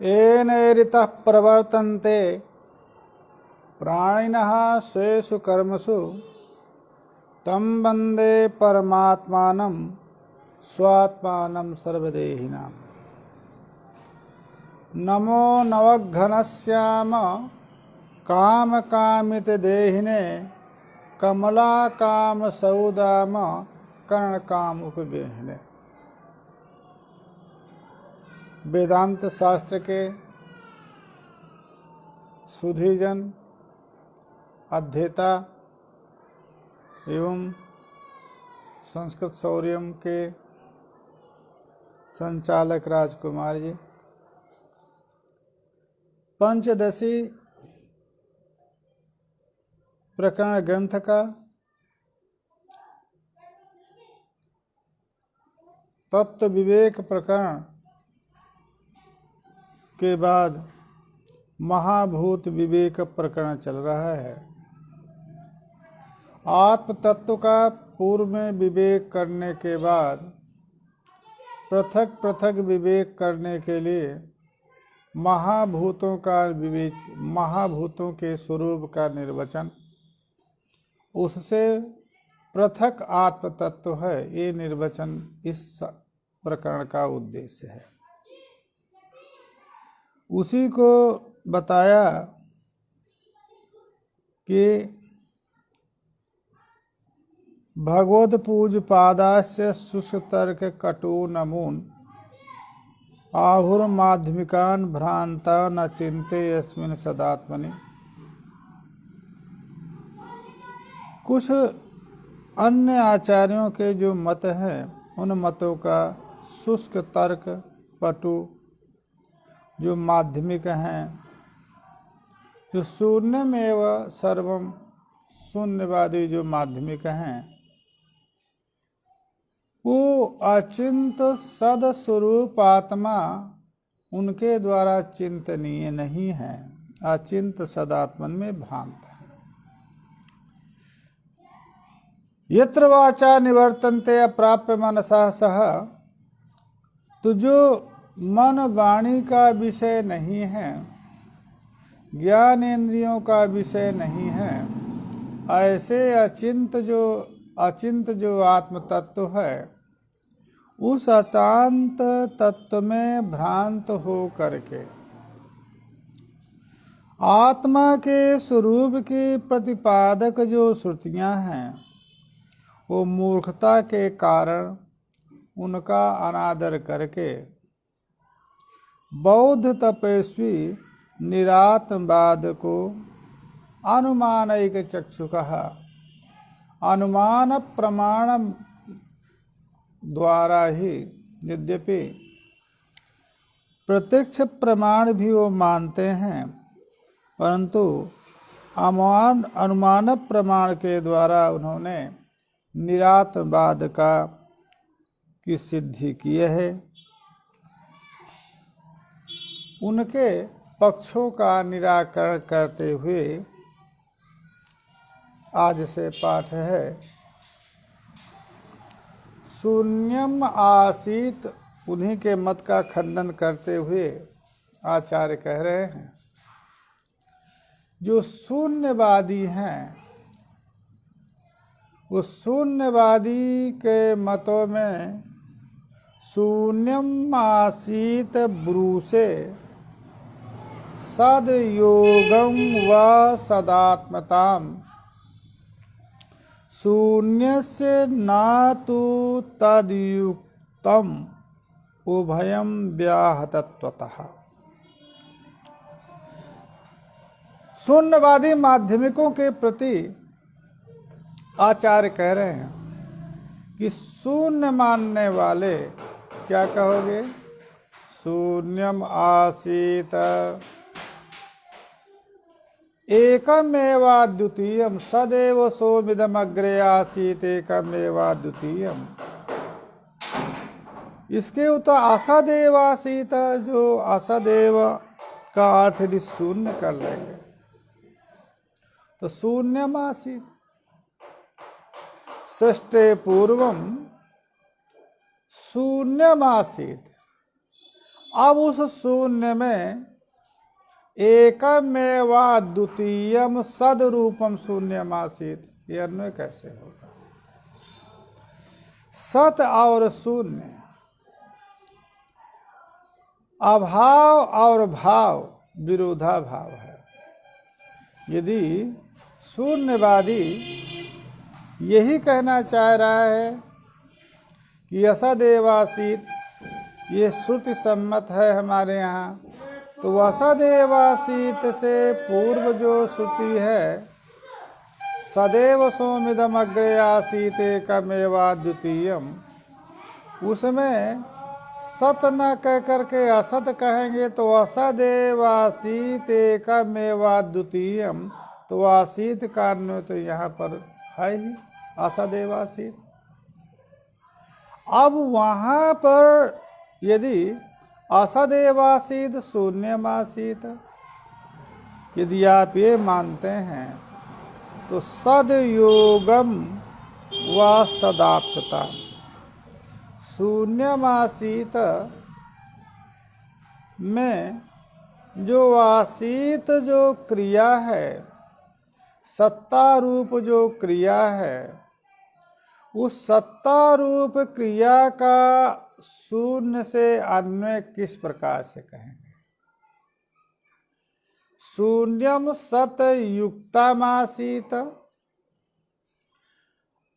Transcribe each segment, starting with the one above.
येन ऋतः प्रवर्तन्ते प्राणिनः स्वेषु कर्मसु तं वन्दे परमात्मानं स्वात्मानं सर्वदेहिनाम्। नमो नवघनश्याम कामकामितदेहिने कमलाकाम सौदाम कर्णकाम उपगेहिने। वेदांत शास्त्र के सुधीजन, अध्येता एवं संस्कृत शौर्यम के संचालक राजकुमार जी, पंचदशी प्रकरण ग्रंथ का तत्व विवेक प्रकरण के बाद महाभूत विवेक प्रकरण चल रहा है। आत्म तत्व का पूर्व में विवेक करने के बाद पृथक पृथक विवेक करने के लिए महाभूतों का विवेक, महाभूतों के स्वरूप का निर्वचन, उससे पृथक आत्म तत्व है, ये निर्वचन इस प्रकरण का उद्देश्य है। उसी को बताया कि भगवद पूज पादास्य शुष्क तर्क कटु नमून आहुर माध्यमिकान भ्रांता न चिंते यस्मिन सदात्मनि। कुछ अन्य आचार्यों के जो मत हैं, उन मतों का शुष्क तर्क पटु जो माध्यमिक हैं, जो शून्यमेव सर्वम शून्यवादी जो माध्यमिक हैं, वो अचिंत सद स्वरूप आत्मा उनके द्वारा चिंतनीय नहीं है, अचिंत सदात्मन में भ्रांत है। यत्र वाचा निवर्तन्ते अप्राप्य मनसा सह, तो जो मन वाणी का विषय नहीं है, ज्ञान इंद्रियों का विषय नहीं है, ऐसे अचिंत जो आत्म तत्व है, उस अचांत तत्व में भ्रांत हो करके आत्मा के स्वरूप के प्रतिपादक जो श्रुतियां हैं, वो मूर्खता के कारण उनका अनादर करके बौद्ध तपस्वी निरात्मवाद को अनुमानिक चक्षु कहा, अनुमान प्रमाण द्वारा ही, यद्यपि प्रत्यक्ष प्रमाण भी वो मानते हैं, परंतु अनुमान प्रमाण के द्वारा उन्होंने निरात्मवाद की सिद्धि की है। उनके पक्षों का निराकरण करते हुए आज से पाठ है। शून्यम आसीत, उन्हीं के मत का खंडन करते हुए आचार्य कह रहे हैं, जो शून्यवादी हैं, वो शून्यवादी के मतों में शून्यम आसीत ब्रूसे सद योगम व सदात्मताम शून्यस्य नातु तद्युक्तम उभयम व्याहतत्वतः। शून्यवादी माध्यमिकों के प्रति आचार्य कह रहे हैं कि शून्य मानने वाले क्या कहोगे? शून्यम आसीत एकमेवा द्वितीयम सदैव सोमिदम अग्रे आसीत एकमेवा द्वितीयम। इसके उत्तर असदेव आसीत, जो असदेव का अर्थ यदि शून्य कर लेंगे तो शून्यम आसीत सृष्टे पूर्वम शून्यम आसीत। अब उस शून्य में एकमेवा द्वितीयम सदरूपम शून्यमासीत, ये अन्वय कैसे होगा? सत और शून्य, अभाव और भाव विरोधाभाव है। यदि शून्यवादी यही कहना चाह रहा है कि असदेवासीत, ये श्रुति सम्मत है हमारे यहाँ, तो असदेवासीत से पूर्व जो श्रुति है सदैव सोमिदम अग्रे आसीत एकमेवा द्वितीयम, उसमें सत न कह करके असत कहेंगे तो असदेवासीत एकमेवा द्वितीयम, तो आसीत का अन्वय तो यहाँ पर है ही असदेवासीत। अब वहाँ पर यदि असदेवासीत शून्यमासीत, यदि आप ये मानते हैं तो सदयोगम व सदाप्तता, शून्यमासीत में जो आसीत जो क्रिया है, सत्ता रूप जो क्रिया है, उस सत्ता रूप क्रिया का शून्य से अन्वय किस प्रकार से कहेंगे? शून्यम सत युक्तमासीत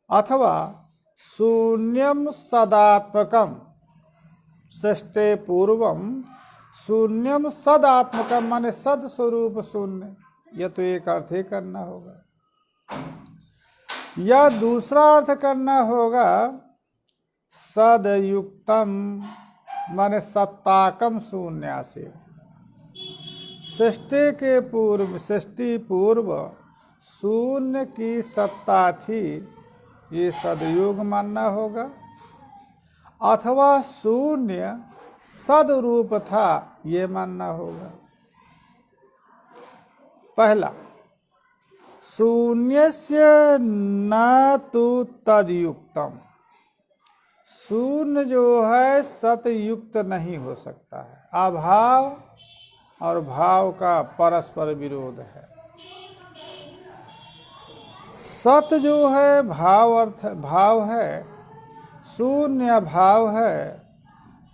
अथवा शून्यम सदात्मकम षष्ठे पूर्वम शून्यम सदात्मकम, माने सद स्वरूप शून्य, यह तो एक अर्थ ही करना होगा। या दूसरा अर्थ करना होगा सदयुक्तम, माने सत्ताकम शून्यासीत, सृष्टि के पूर्व, सृष्टि पूर्व शून्य की सत्ता थी, ये सदयुग मानना होगा। अथवा शून्य सदरूप था, ये मानना होगा। पहला, शून्यस्य न तु तदयुक्तम, शून्य जो है सतयुक्त नहीं हो सकता है, अभाव और भाव का परस्पर विरोध है। सत जो है भाव अर्थ भाव है, शून्य भाव है,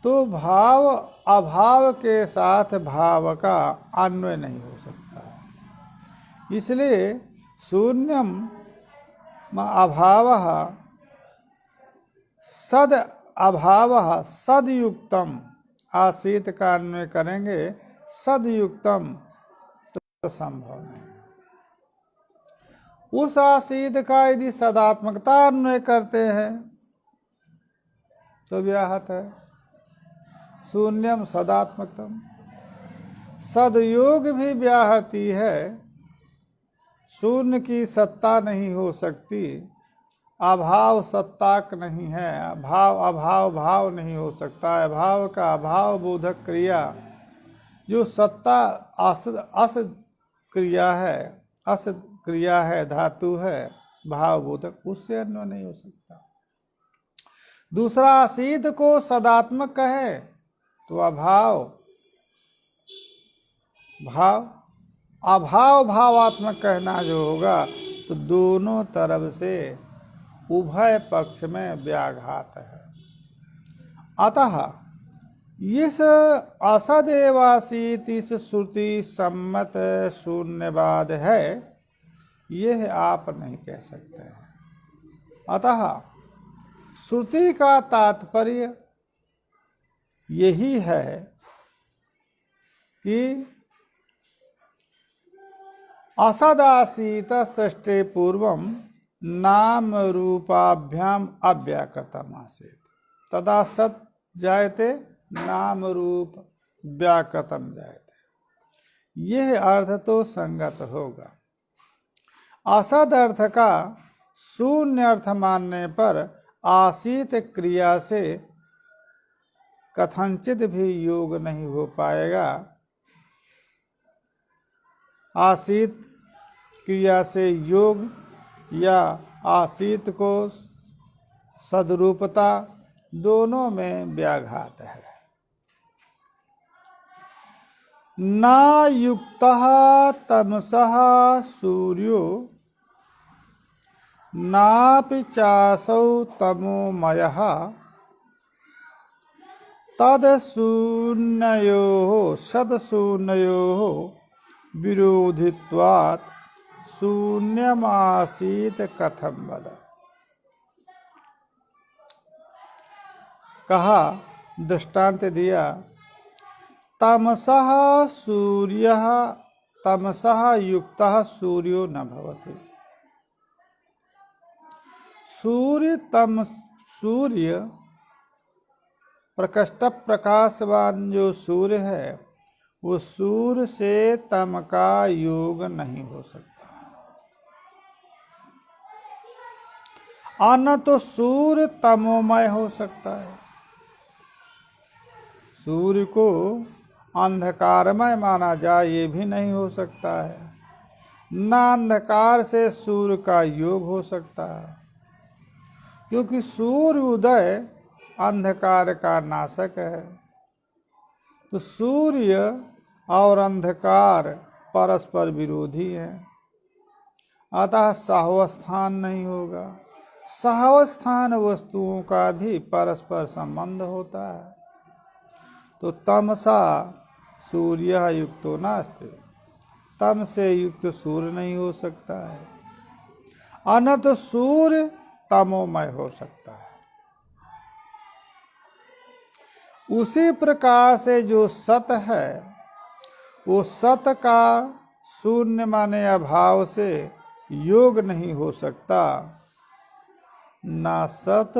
तो भाव अभाव के साथ भाव का अन्वय नहीं हो सकता है। इसलिए शून्यम अभावः सद अभावः सदयुक्तम, आसीत का अन्वय करेंगे सदयुक्तम, तो संभव नहीं। उस आसीत का यदि सदात्मकता अन्वय करते हैं तो व्याहत है। शून्यम सदात्मकतम, सदयोग भी व्याहती है, शून्य की सत्ता नहीं हो सकती, अभाव सत्ताक नहीं है, अभाव भाव नहीं हो सकता है। अभाव का अभाव बोधक क्रिया जो सत्ता अस क्रिया है, अस क्रिया है, धातु है, भाव बोधक, उससे अन्वय नहीं हो सकता। दूसरा, असीत को सदात्मक कहे तो अभाव भावात्मक कहना जो होगा, तो दोनों तरफ से उभय पक्ष में व्याघात है। अतः इस असदेवासीत इस श्रुति सम्मत शून्यवाद है, यह आप नहीं कह सकते हैं। अतः श्रुति का तात्पर्य यही है कि असदासीत सृष्टि पूर्वम नाम रूपाभ्याम अव्याकृतम आसीत, तदा सत जायते नाम रूप व्याकृतम जायते। यह अर्थ तो संगत होगा। असद अर्थ का शून्य अर्थ मानने पर आसीत क्रिया से कथनचित भी योग नहीं हो पाएगा। आसीत क्रिया से योग या आसीत को सदरूपता, दोनों में व्याघात है। न युक्तः तमसः सूर्यो नापि चासौ तमोमयः तदशून्ययोः सदशून्ययोः विरोधित्वात् शून्यमासीत कथम वद। कहा, दृष्टांत दिया, तमसः सूर्यः तमसः युक्तः सूर्यो न भवति। सूर्य प्रकष्ट प्रकाशवान जो सूर्य है, वो सूर्य से तम का योग नहीं हो सकता। न तो सूर्य तमोमय हो सकता है, सूर्य को अंधकारमय माना जाए ये भी नहीं हो सकता है। न अंधकार से सूर्य का योग हो सकता है, क्योंकि सूर्य उदय अंधकार का नाशक है। तो सूर्य और अंधकार परस्पर विरोधी है, अतः सहवस्थान नहीं होगा। सहवस्थान वस्तुओं का भी परस्पर संबंध होता है। तो तमसा सूर्य युक्तो नास्ति, तम से युक्त सूर्य नहीं हो सकता है। अनंत सूर्य तमोमय हो सकता है। उसी प्रकार से जो सत है, वो सत का शून्य माने अभाव से योग नहीं हो सकता, ना सत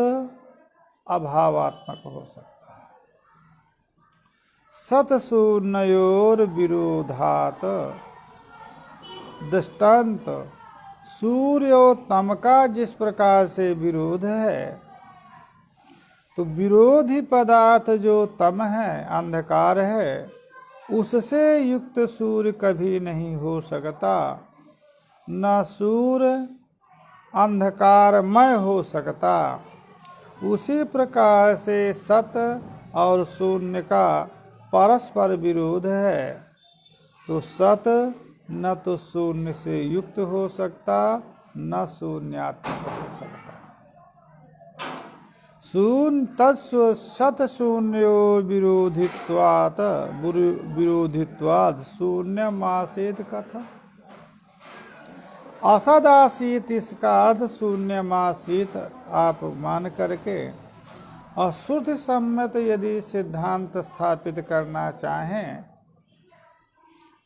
अभावात्मक हो सकता है। सत शून्योर विरोधात दृष्टांत, सूर्य और तम का जिस प्रकार से विरोध है, तो विरोधी पदार्थ जो तम है, अंधकार है, उससे युक्त सूर्य कभी नहीं हो सकता। न सूर्य अंधकारमय हो सकता। उसी प्रकार से सत और शून्य का परस्पर विरोध है, तो सत न तो शून्य से युक्त हो सकता, न शून्यात्मक हो सकता। शून्य तत्व सत शून्यो विरोधित्वाद शून्यमासीत कथा। असदासीत इसका अर्थ शून्यमासीत आप मान करके अश्रुति सम्मत यदि सिद्धांत स्थापित करना चाहें,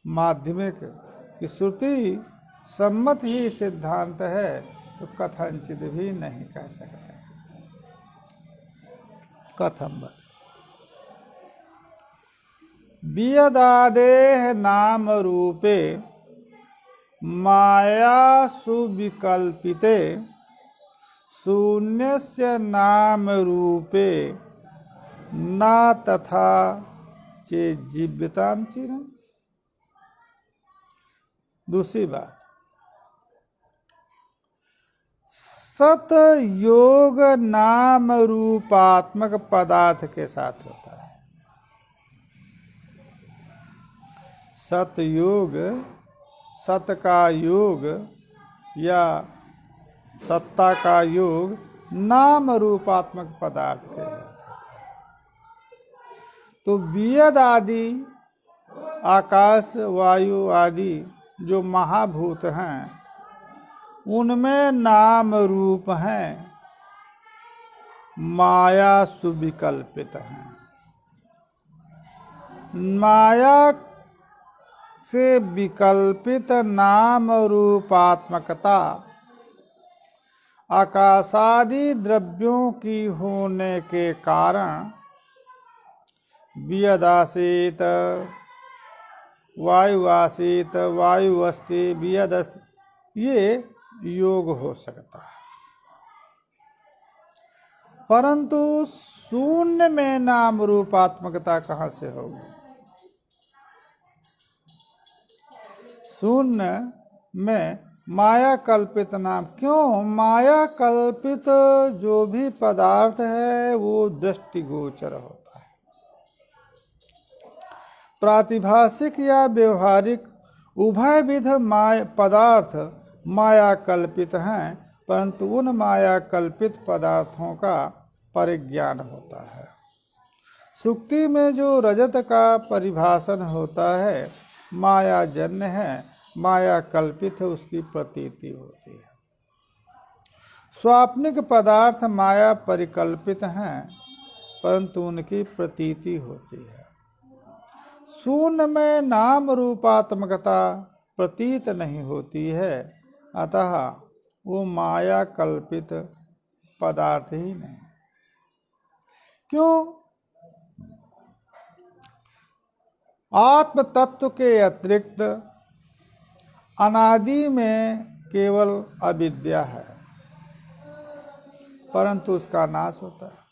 माध्यमिक की श्रुति सम्मत ही सिद्धांत है, तो कथनचित भी नहीं कह सकते। कथम बद वियदादेह नाम रूपे माया सुविकल्पिते शून्यस्य नाम रूपे न तथा चेत् जीव्यतां चिरम्। दूसरी बात, सत योग नाम रूपात्मक पदार्थ के साथ होता है। सत योग, सत का योग या सत्ता का योग नाम रूपात्मक पदार्थ के साथ होता है। तो वियद आदि आकाश वायु आदि जो महाभूत हैं, उनमें नाम रूप हैं, माया सुविकल्पित हैं। माया से विकल्पित नाम रूपात्मकता आकाशादि द्रव्यों की होने के कारण वियदासीत वायुवासीत वायु अस्ति वियद अस्ति, ये योग हो सकता है। परंतु शून्य में नाम रूपात्मकता कहाँ से होगी? शून्य में माया कल्पित नाम क्यों? माया कल्पित जो भी पदार्थ है वो दृष्टिगोचर होता है। प्रातिभाषिक या व्यवहारिक उभय विध पदार्थ माया कल्पित हैं, परंतु उन माया कल्पित पदार्थों का परिज्ञान होता है। सुक्ति में जो रजत का परिभाषण होता है माया जन्य है, माया कल्पित है, उसकी प्रतीति होती है। स्वाप्निक पदार्थ माया परिकल्पित हैं, परंतु उनकी प्रतीति होती है। शून्य में नाम रूपात्मकता प्रतीत नहीं होती है, अतः वो माया कल्पित पदार्थ ही नहीं। क्यों? आत्म तत्व के अतिरिक्त अनादि में केवल अविद्या है, परंतु उसका नाश होता है।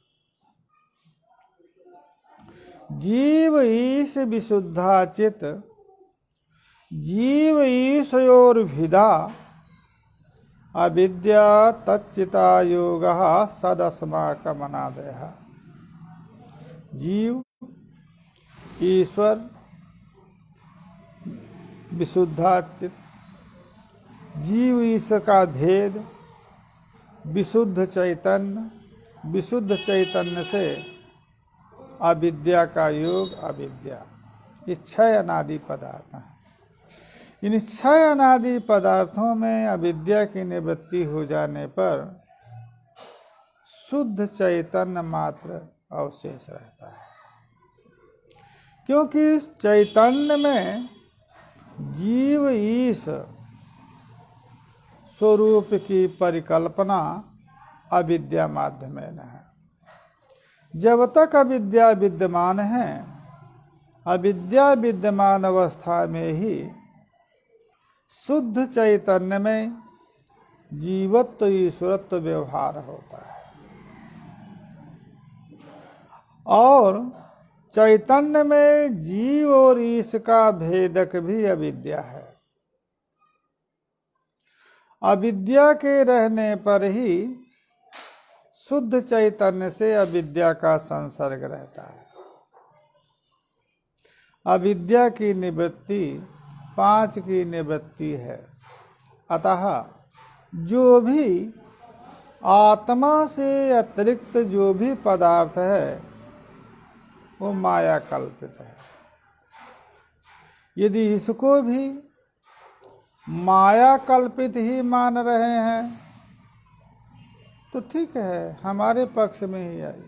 जीव ईश विशुद्धाचित जीव ईशयोर्भिदा अविद्या तच्चिता योग सदस्माकमनादय। जीव ईश्वर विशुद्धाचित, जीव ईश्वर का भेद, विशुद्ध चैतन्य, विशुद्ध चैतन्य से अविद्या का योग अविद्या, ये 6 अनादि पदार्थ हैं। इन 6 अनादि पदार्थों में अविद्या की निवृत्ति हो जाने पर शुद्ध चैतन्य मात्र अवशेष रहता है, क्योंकि इस चैतन्य में जीव ईश स्वरूप की परिकल्पना अविद्या माध्यमेन है। जब तक अविद्या विद्यमान है, अविद्या विद्यमान अवस्था में ही शुद्ध चैतन्य में जीवत्व ईश्वरत्व व्यवहार होता है, और चैतन्य में जीव और ईश का भेदक भी अविद्या है। अविद्या के रहने पर ही शुद्ध चैतन्य से अविद्या का संसर्ग रहता है। अविद्या की निवृत्ति 5 की निवृत्ति है, अतः जो भी आत्मा से अतिरिक्त जो भी पदार्थ है वो माया कल्पित है। यदि इसको भी माया कल्पित ही मान रहे हैं तो ठीक है, हमारे पक्ष में ही आई।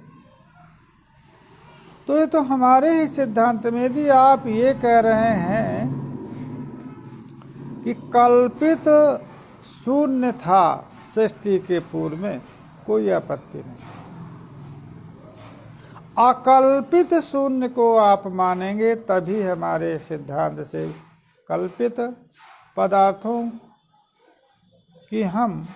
तो ये तो हमारे ही सिद्धांत में, यदि आप ये कह रहे हैं कि कल्पित शून्य था सृष्टि के पूर्व में, कोई आपत्ति नहीं। अकल्पित शून्य को आप मानेंगे तभी हमारे सिद्धांत से कल्पित पदार्थों की हम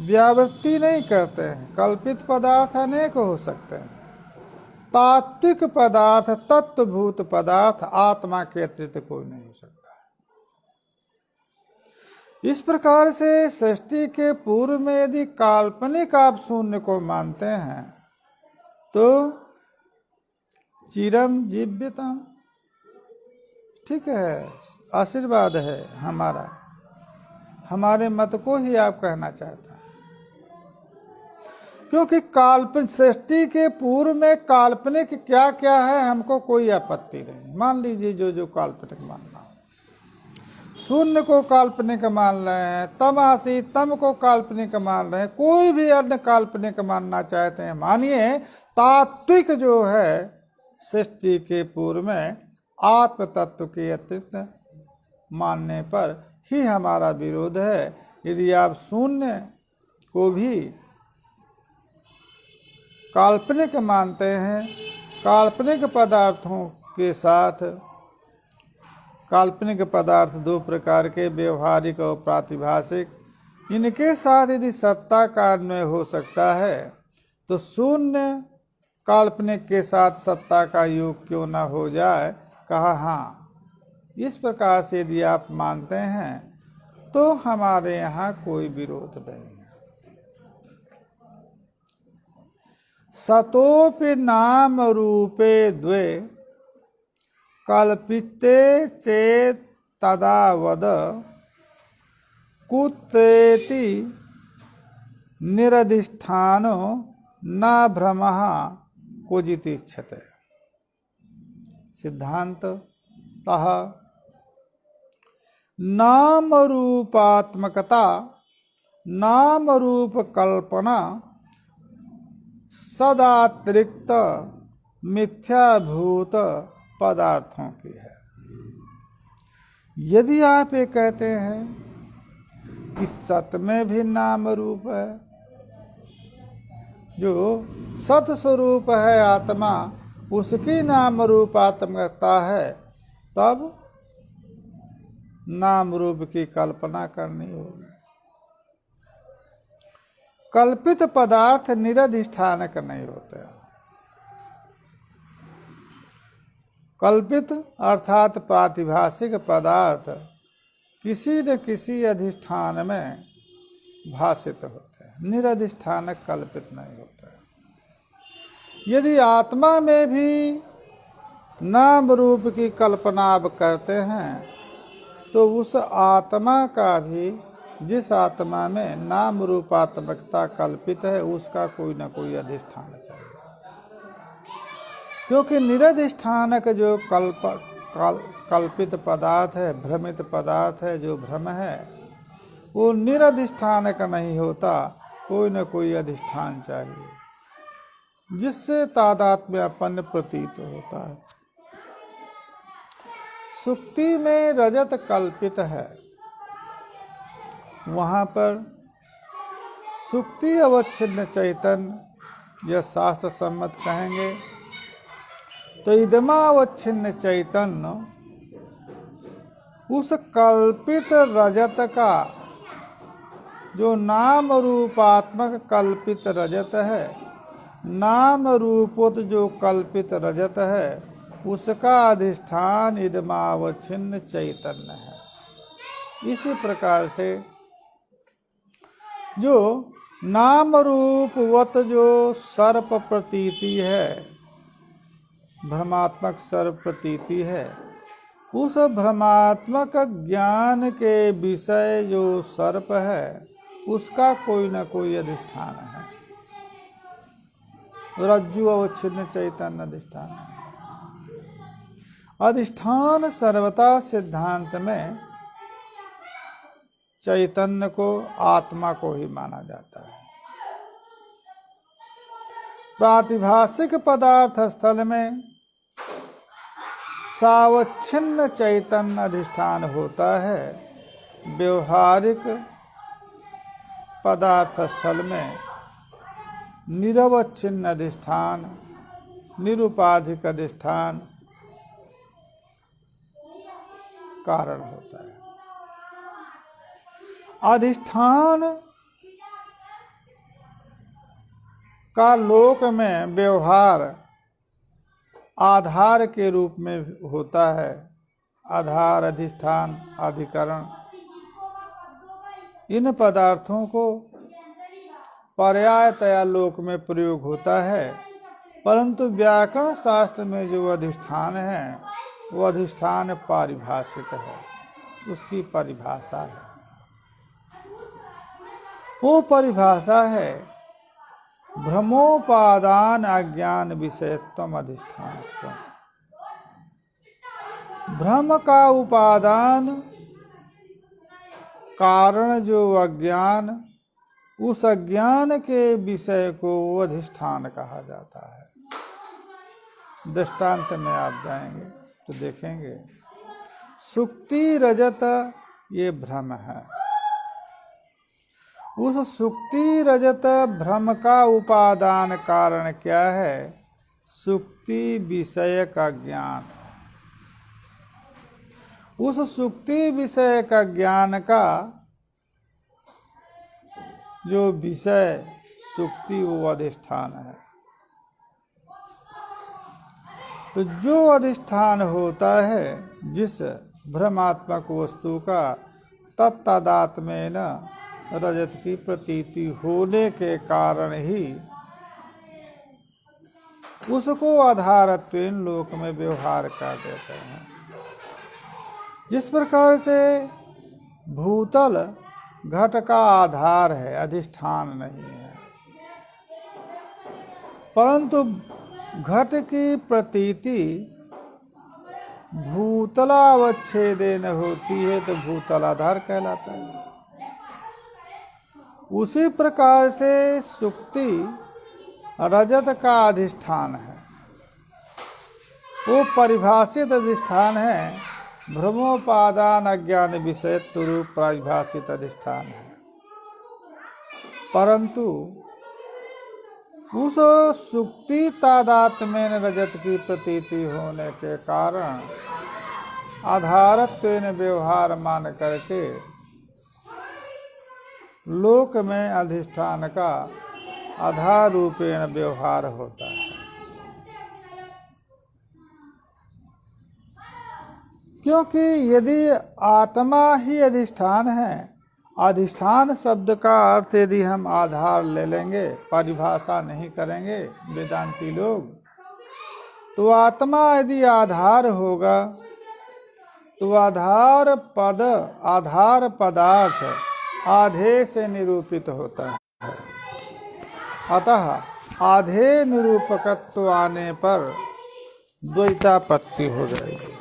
व्यावृत्ति नहीं करते हैं। कल्पित पदार्थ अनेक हो सकते हैं। तात्विक पदार्थ, तत्वभूत पदार्थ आत्मा के अतिरिक्त कोई नहीं हो सकता। इस प्रकार से सृष्टि के पूर्व में यदि काल्पनिक आप शून्य को मानते हैं तो चिरम जीव्यतम, ठीक है, आशीर्वाद है हमारा, हमारे मत को ही आप कहना चाहते हैं। क्योंकि काल्पनिक सृष्टि के पूर्व में काल्पनिक क्या क्या है हमको कोई आपत्ति नहीं। मान लीजिए जो काल्पनिक मानना, शून्य को काल्पनिक मान रहे हैं, तम आसी तम को काल्पनिक मान रहे हैं, कोई भी अन्य काल्पनिक मानना चाहते हैं मानिए। तात्विक जो है सृष्टि के पूर्व में आत्म तत्व के अतिरिक्त मानने पर ही हमारा विरोध है। यदि आप शून्य को भी काल्पनिक मानते हैं, काल्पनिक पदार्थों के साथ, काल्पनिक पदार्थ 2 प्रकार के, व्यवहारिक और प्रातिभाषिक, इनके साथ यदि सत्ता का अन्वय हो सकता है तो शून्य काल्पनिक के साथ सत्ता का योग क्यों न हो जाए। कहा हाँ, इस प्रकार से यदि आप मानते हैं तो हमारे यहाँ कोई विरोध नहीं है। सतोपि नाम रूपे द्वे कल्पिते चेत तदा वद कुत्रेति निरधिष्ठानो न भ्रमः क्वचितिच्छते। सिद्धांततः नाम रूपात्मकता नाम रूप कल्पना सदातिरिक्त मिथ्याभूत पदार्थों की है। यदि आप ये कहते हैं कि सत में भी नाम रूप है, जो सत स्वरूप है आत्मा, उसकी नाम रूपात्मकता है, तब नाम रूप की कल्पना करनी होगी। कल्पित पदार्थ निरधिष्ठानक नहीं होते। कल्पित अर्थात प्रातिभाषिक पदार्थ किसी न किसी अधिष्ठान में भाषित होते हैं, निरधिष्ठानक कल्पित नहीं होते। यदि आत्मा में भी नाम रूप की कल्पना आप करते हैं, तो उस आत्मा का भी, जिस आत्मा में नाम रूपात्मकता कल्पित है, उसका कोई न कोई अधिष्ठान चाहिए। क्योंकि निरधिष्ठानक जो कल्पित पदार्थ है, भ्रमित पदार्थ है, जो भ्रम है, वो निरधिष्ठानक नहीं होता, कोई न कोई अधिष्ठान चाहिए, जिससे तादात्म्यपन्न प्रतीत होता है। सुक्ति में रजत कल्पित है, वहाँ पर सुक्ति अवच्छिन्न चैतन्य, यह शास्त्र सम्मत कहेंगे, तो इदमावच्छिन्न चैतन्य उस कल्पित रजत का, जो नाम रूपात्मक कल्पित रजत है, नाम रूपोत जो कल्पित रजत है, उसका अधिष्ठान इदमावच्छिन्न चैतन्य है। इसी प्रकार से जो नाम रूपवत जो सर्प प्रतीति है, भ्रमात्मक सर्प प्रतीति है, उस भ्रमात्मक ज्ञान के विषय जो सर्प है, उसका कोई न कोई अधिष्ठान है। रज्जु अवच्छिन्न चैतन्य अधिष्ठान है। अधिष्ठान सर्वथा सिद्धांत में चैतन्य को, आत्मा को ही माना जाता है। प्रातिभाषिक पदार्थ स्थल में सावच्छिन्न चैतन्य अधिष्ठान होता है। व्यवहारिक पदार्थ स्थल में निरवच्छिन्न अधिष्ठान, निरुपाधिक अधिष्ठान कारण होता है। अधिष्ठान का लोक में व्यवहार आधार के रूप में होता है। आधार, अधिष्ठान, अधिकरण, इन पदार्थों को पर्यायतया लोक में प्रयोग होता है, परंतु व्याकरण शास्त्र में जो अधिष्ठान है, वो अधिष्ठान पारिभाषिक है, उसकी परिभाषा है। वो परिभाषा है भ्रमोपादान अज्ञान विषयत्वम अधिष्ठानत्वम। भ्रम का उपादान कारण जो अज्ञान, उस अज्ञान के विषय को अधिष्ठान कहा जाता है। दृष्टांत में आप जाएंगे तो देखेंगे, सुक्ति रजत ये भ्रम है। उस सुक्ति रजत भ्रम का उपादान कारण क्या है? सुक्ति विषय का ज्ञान। उस सुक्ति विषय का ज्ञान का जो विषय सुक्ति, वो अधिष्ठान है। तो जो अधिष्ठान होता है जिस भ्रमात्मक वस्तु का, तत्तादात्म्येन रजत की प्रतीति होने के कारण ही उसको आधारत्वेन लोक में व्यवहार कर देते हैं। जिस प्रकार से भूतल घट का आधार है, अधिष्ठान नहीं है, परंतु घट की प्रतीति भूतलावच्छेदेन होती है तो भूतलाधार कहलाता है। उसी प्रकार से सुक्ति रजत का अधिष्ठान है, वो परिभाषित अधिष्ठान है, भ्रमोपादान अज्ञान विषय रूप परिभाषित अधिष्ठान है। परंतु उस सुक्ति तादात्म्येन रजत की प्रतीति होने के कारण आधारत्वेन व्यवहार मान करके लोक में अधिष्ठान का आधार रूपेण व्यवहार होता है। क्योंकि यदि आत्मा ही अधिष्ठान है, अधिष्ठान शब्द का अर्थ यदि हम आधार ले लेंगे, परिभाषा नहीं करेंगे वेदांती लोग, तो आत्मा यदि आधार होगा तो आधार पदार्थ आधे से निरूपित होता है। अतः आधे निरूपकत्व आने पर द्वैतापत्ति हो जाएगी।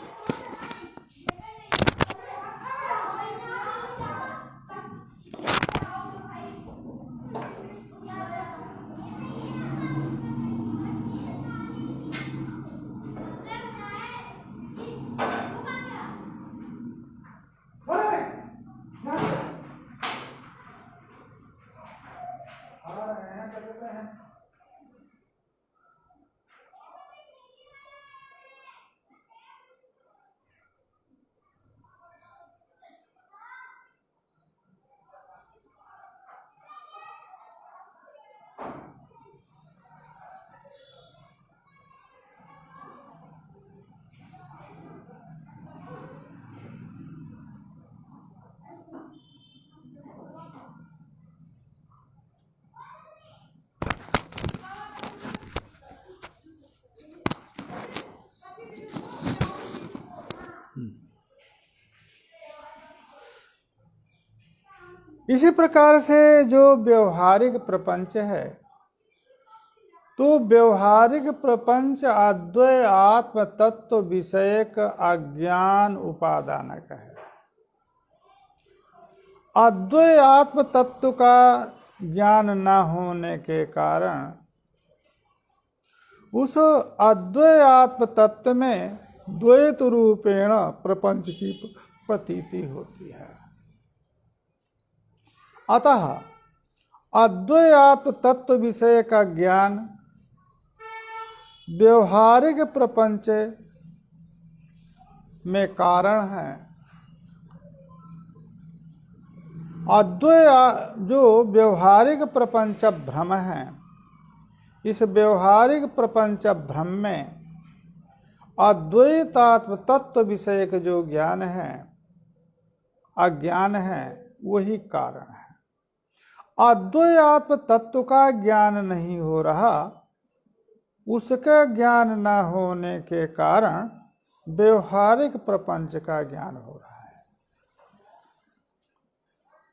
इसी प्रकार से जो व्यवहारिक प्रपंच है, तो व्यवहारिक प्रपंच अद्वय आत्म तत्व विषयक अज्ञान उपादानक है। अद्वय आत्म तत्व का ज्ञान न होने के कारण उस अद्वय आत्म तत्व में द्वैत रूपेण प्रपंच की प्रतीति होती है। अतः अद्वय आत्म तत्व विषय का ज्ञान व्यवहारिक प्रपंच में कारण है। अद्वय जो व्यवहारिक प्रपंच भ्रम है, इस व्यवहारिक प्रपंच भ्रम में अद्वैतात्म तत्व विषयक जो ज्ञान है, अज्ञान है, वही कारण है। अद्वैतात्म तत्व का ज्ञान नहीं हो रहा, उसका ज्ञान न होने के कारण व्यवहारिक प्रपंच का ज्ञान हो रहा है।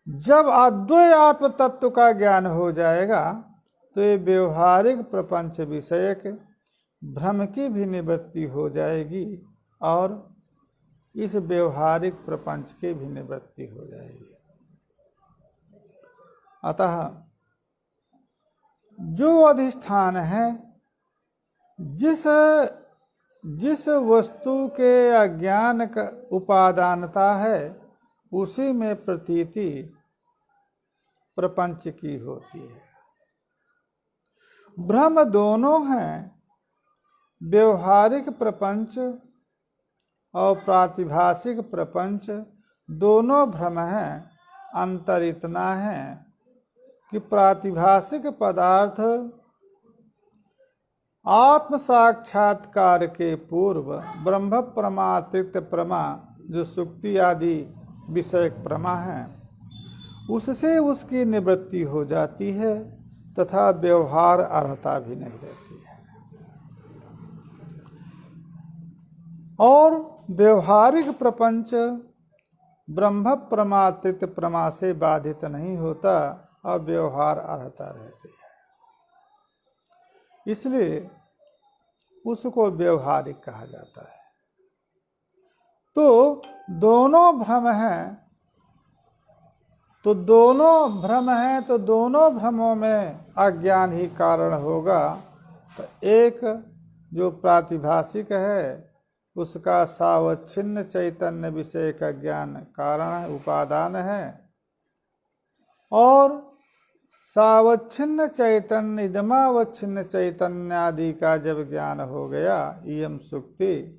जब अद्वैतात्म तत्व का ज्ञान हो जाएगा तो ये व्यवहारिक प्रपंच विषयक भ्रम की भी निवृत्ति हो जाएगी और इस व्यवहारिक प्रपंच की भी निवृत्ति हो जाएगी। अतः जो अधिष्ठान है, जिस वस्तु के अज्ञान का उपादानता है, उसी में प्रतीति प्रपंच की होती है। भ्रम दोनों हैं, व्यवहारिक प्रपंच और प्रातिभाषिक प्रपंच दोनों भ्रम हैं। अंतर इतना है कि प्रातिभाषिक पदार्थ आत्म साक्षात्कार के पूर्व ब्रह्म प्रमात्रित प्रमा, जो सुक्ति आदि विषयक प्रमा है, उससे उसकी निवृत्ति हो जाती है तथा व्यवहार अर्हता भी नहीं रहती है। और व्यवहारिक प्रपंच ब्रह्म प्रमात्रित प्रमा से बाधित नहीं होता और व्यवहार अर्हता रहती है, इसलिए उसको व्यवहारिक कहा जाता है। तो दोनों भ्रम हैं, तो दोनों भ्रमों में अज्ञान ही कारण होगा। तो एक जो प्रातिभाषिक है उसका सावच्छिन्न चैतन्य विषय का ज्ञान कारण उपादान है, और सावच्छिन्न चैतन्य इदमावच्छिन्न चैतन्य आदि का जब ज्ञान हो गया इयम सुक्ति,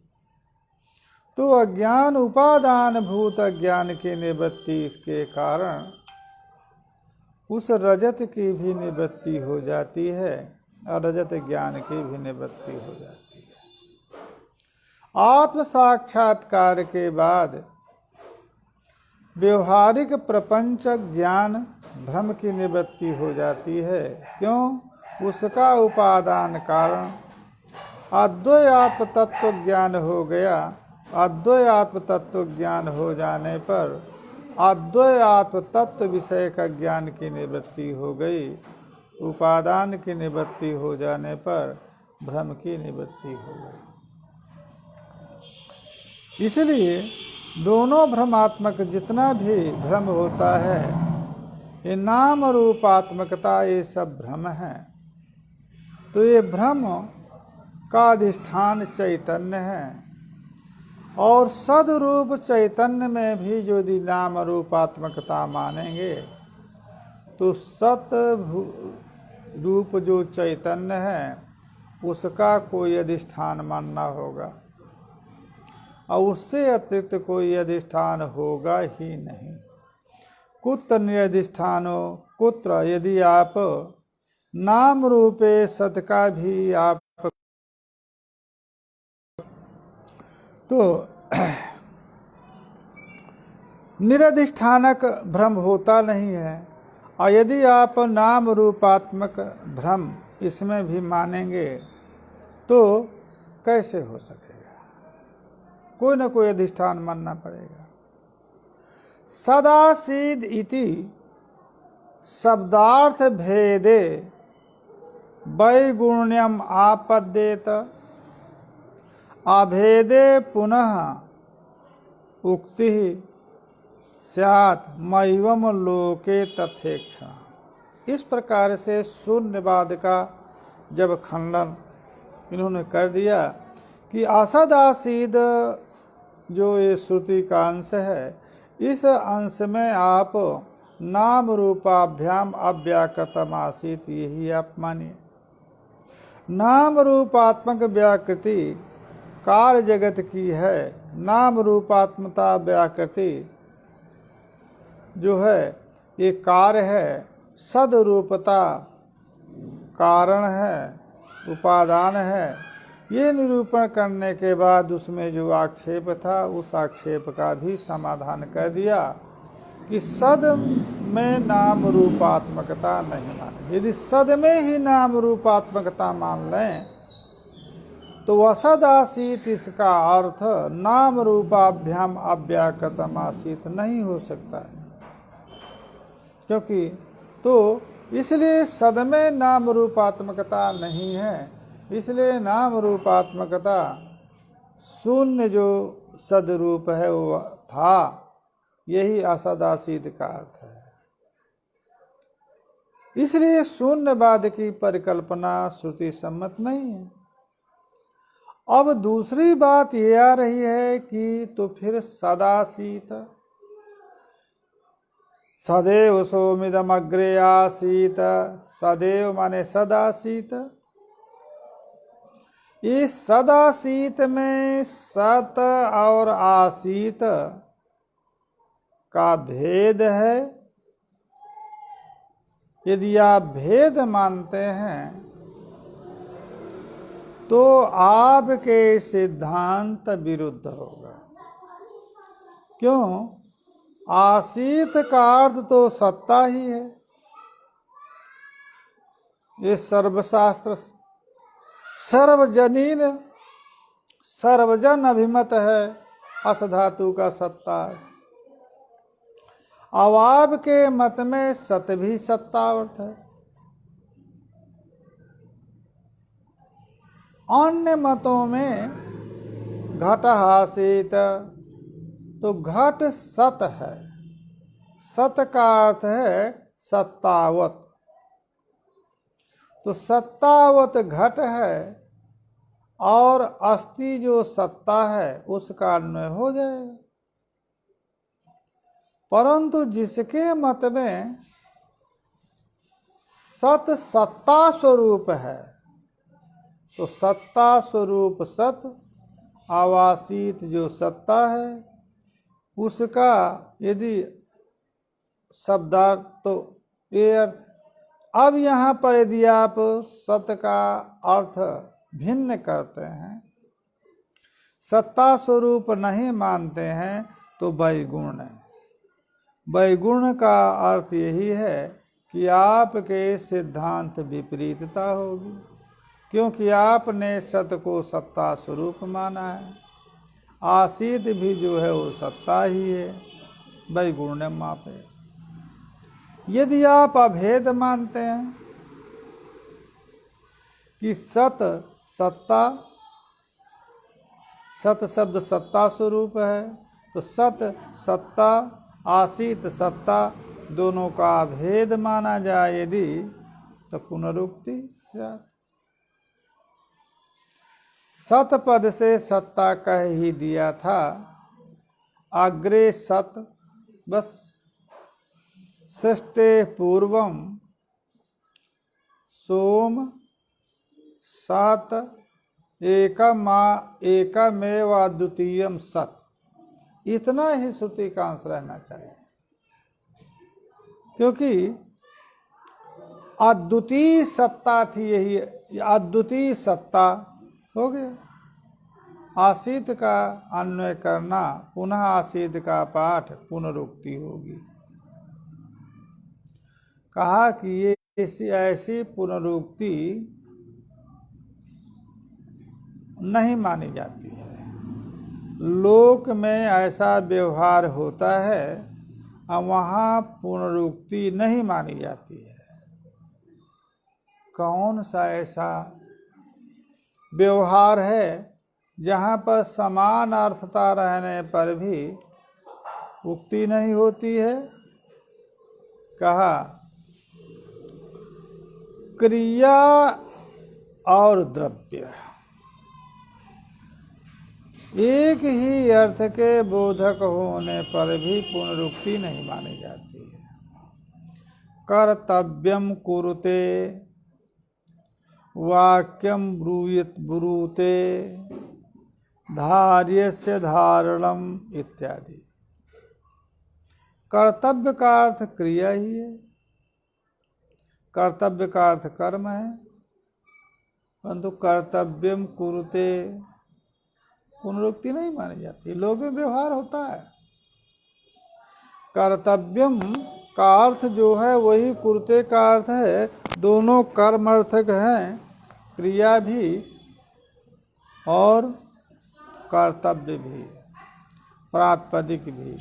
तो अज्ञान उपादान भूत अज्ञान की निवृत्ति के कारण उस रजत की भी निवृत्ति हो जाती है और रजत ज्ञान की भी निवृत्ति हो जाती है। आत्म साक्षात्कार के बाद व्यवहारिक प्रपंच ज्ञान भ्रम की निवृत्ति हो जाती है। क्यों? उसका उपादान कारण अद्वय आत्म तत्व ज्ञान हो गया। अद्वय आत्म तत्व ज्ञान हो जाने पर अद्वय आत्म तत्व विषय का ज्ञान की निवृत्ति हो गई। उपादान की निवृत्ति हो जाने पर भ्रम की निवृत्ति हो गई। इसलिए दोनों भ्रमात्मक जितना भी भ्रम होता है, ये नाम रूपात्मकता ये सब भ्रम है। तो ये भ्रम का अधिष्ठान चैतन्य है, और सदरूप चैतन्य में भी यदि नाम रूपात्मकता मानेंगे तो सत रूप जो चैतन्य है उसका कोई अधिष्ठान मानना होगा, और उससे अतिरिक्त कोई अधिष्ठान होगा ही नहीं। कुत्र निरधिष्ठानो कुत्र, यदि आप नाम रूपे सत का भी आप तो निरधिष्ठानक भ्रम होता नहीं है, और यदि आप नाम रूपात्मक भ्रम इसमें भी मानेंगे तो कैसे हो सकेगा? कोई न कोई अधिष्ठान मानना पड़ेगा। सदासीद इति शब्दार्थ भेदे वैगुण्यम आपद्येत, अभेदे पुनः उक्ति स्यात् मैवम लोके तथेक्षण। इस प्रकार से शून्यवाद का जब खंडन इन्होंने कर दिया कि असदासीद जो ये श्रुति का अंश है, इस अंश में आप नाम रूपाभ्याम अव्याकृतम आसीत, यही आप मानिए। नाम रूपात्मक व्याकृति कार्य जगत की है। नाम रूपात्मता व्याकृति जो है ये कार्य है, सदरूपता कारण है, उपादान है। ये निरूपण करने के बाद उसमें जो आक्षेप था उस आक्षेप का भी समाधान कर दिया कि सद में नाम रूपात्मकता नहीं माने। यदि सद में ही नाम रूपात्मकता मान लें तो असद आसीत इसका अर्थ नाम रूपाभ्याम अव्याकृतम आसीत नहीं हो सकता है, क्योंकि तो इसलिए सद में नाम रूपात्मकता नहीं है। इसलिए नाम रूपात्मकता शून्य जो सदरूप है वो था, यही असदासीद का अर्थ है। इसलिए शून्यवाद की परिकल्पना श्रुति सम्मत नहीं है। अब दूसरी बात यह आ रही है कि तो फिर सदासीत, सदैव सोमिदम अग्रे आसीत, सदैव माने सदासीत। इस सदासीत में सत और आसीत का भेद है। यदि आप भेद मानते हैं तो आपके सिद्धांत विरुद्ध होगा। क्यों? आसीत का अर्थ तो सत्ता ही है। ये सर्वशास्त्र सर्वजनीन सर्वजन अभिमत है अस धातु का सत्ता। अवाब के मत में सत भी सत्तावर्थ है। अन्य मतों में घट हासित, तो घट सत है, सत का अर्थ है सत्तावत, तो सत्तावत घट है और अस्थि जो सत्ता है उसका अन्वय हो जाएगा। परंतु जिसके मत में सत सत्ता स्वरूप है, तो सत्ता स्वरूप सत आवासित जो सत्ता है उसका यदि शब्दार्थ, तो ये अर्थ। अब यहाँ पर यदि आप सत का अर्थ भिन्न करते हैं, सत्ता स्वरूप नहीं मानते हैं, तो वैगुण है। वैगुण का अर्थ यही है कि आपके सिद्धांत विपरीतता होगी, क्योंकि आपने सत को सत्ता स्वरूप माना है। आसित भी जो है वो सत्ता ही है, वैगुण मापे। यदि आप अभेद मानते हैं कि सत सत्ता, सत शब्द सत्ता स्वरूप है, तो सत सत्ता आसित सत्ता दोनों का भेद माना जाए यदि, तो पुनरुक्ति जाए। सत पद से सत्ता कह ही दिया था, अग्रे सत बस। षष्ठे पूर्वम सोम सत एकमेव अद्वितीयम सत, इतना ही श्रुति का अंश रहना चाहिए, क्योंकि अद्वितीय सत्ता थी, यही अद्वितीय सत्ता हो गया। आसित का अन्वय करना, पुनः आसित का पाठ पुनरुक्ति होगी। कहा कि ये ऐसी पुनरुक्ति नहीं मानी जाती है। लोक में ऐसा व्यवहार होता है, वहाँ पुनरुक्ति नहीं मानी जाती है। कौन सा ऐसा व्यवहार है जहाँ पर समान अर्थता रहने पर भी उक्ति नहीं होती है? कहा क्रिया और द्रव्य एक ही अर्थ के बोधक होने पर भी पुनरुक्ति नहीं मानी जाती है। कर्तव्यम कुरुते वाक्यम ब्रूते धार्यस्य धारणम इत्यादि। कर्तव्य का अर्थ क्रिया ही है, कर्तव्य का अर्थ कर्म है, परंतु कर्तव्यम कुरुते पुनरुक्ति नहीं मानी जाती। लोक में व्यवहार होता है। कर्तव्यम का अर्थ जो है वही कुरुते का अर्थ है, दोनों कर्मार्थक हैं, क्रिया भी और कर्तव्य भी, प्रातिपदिक भी।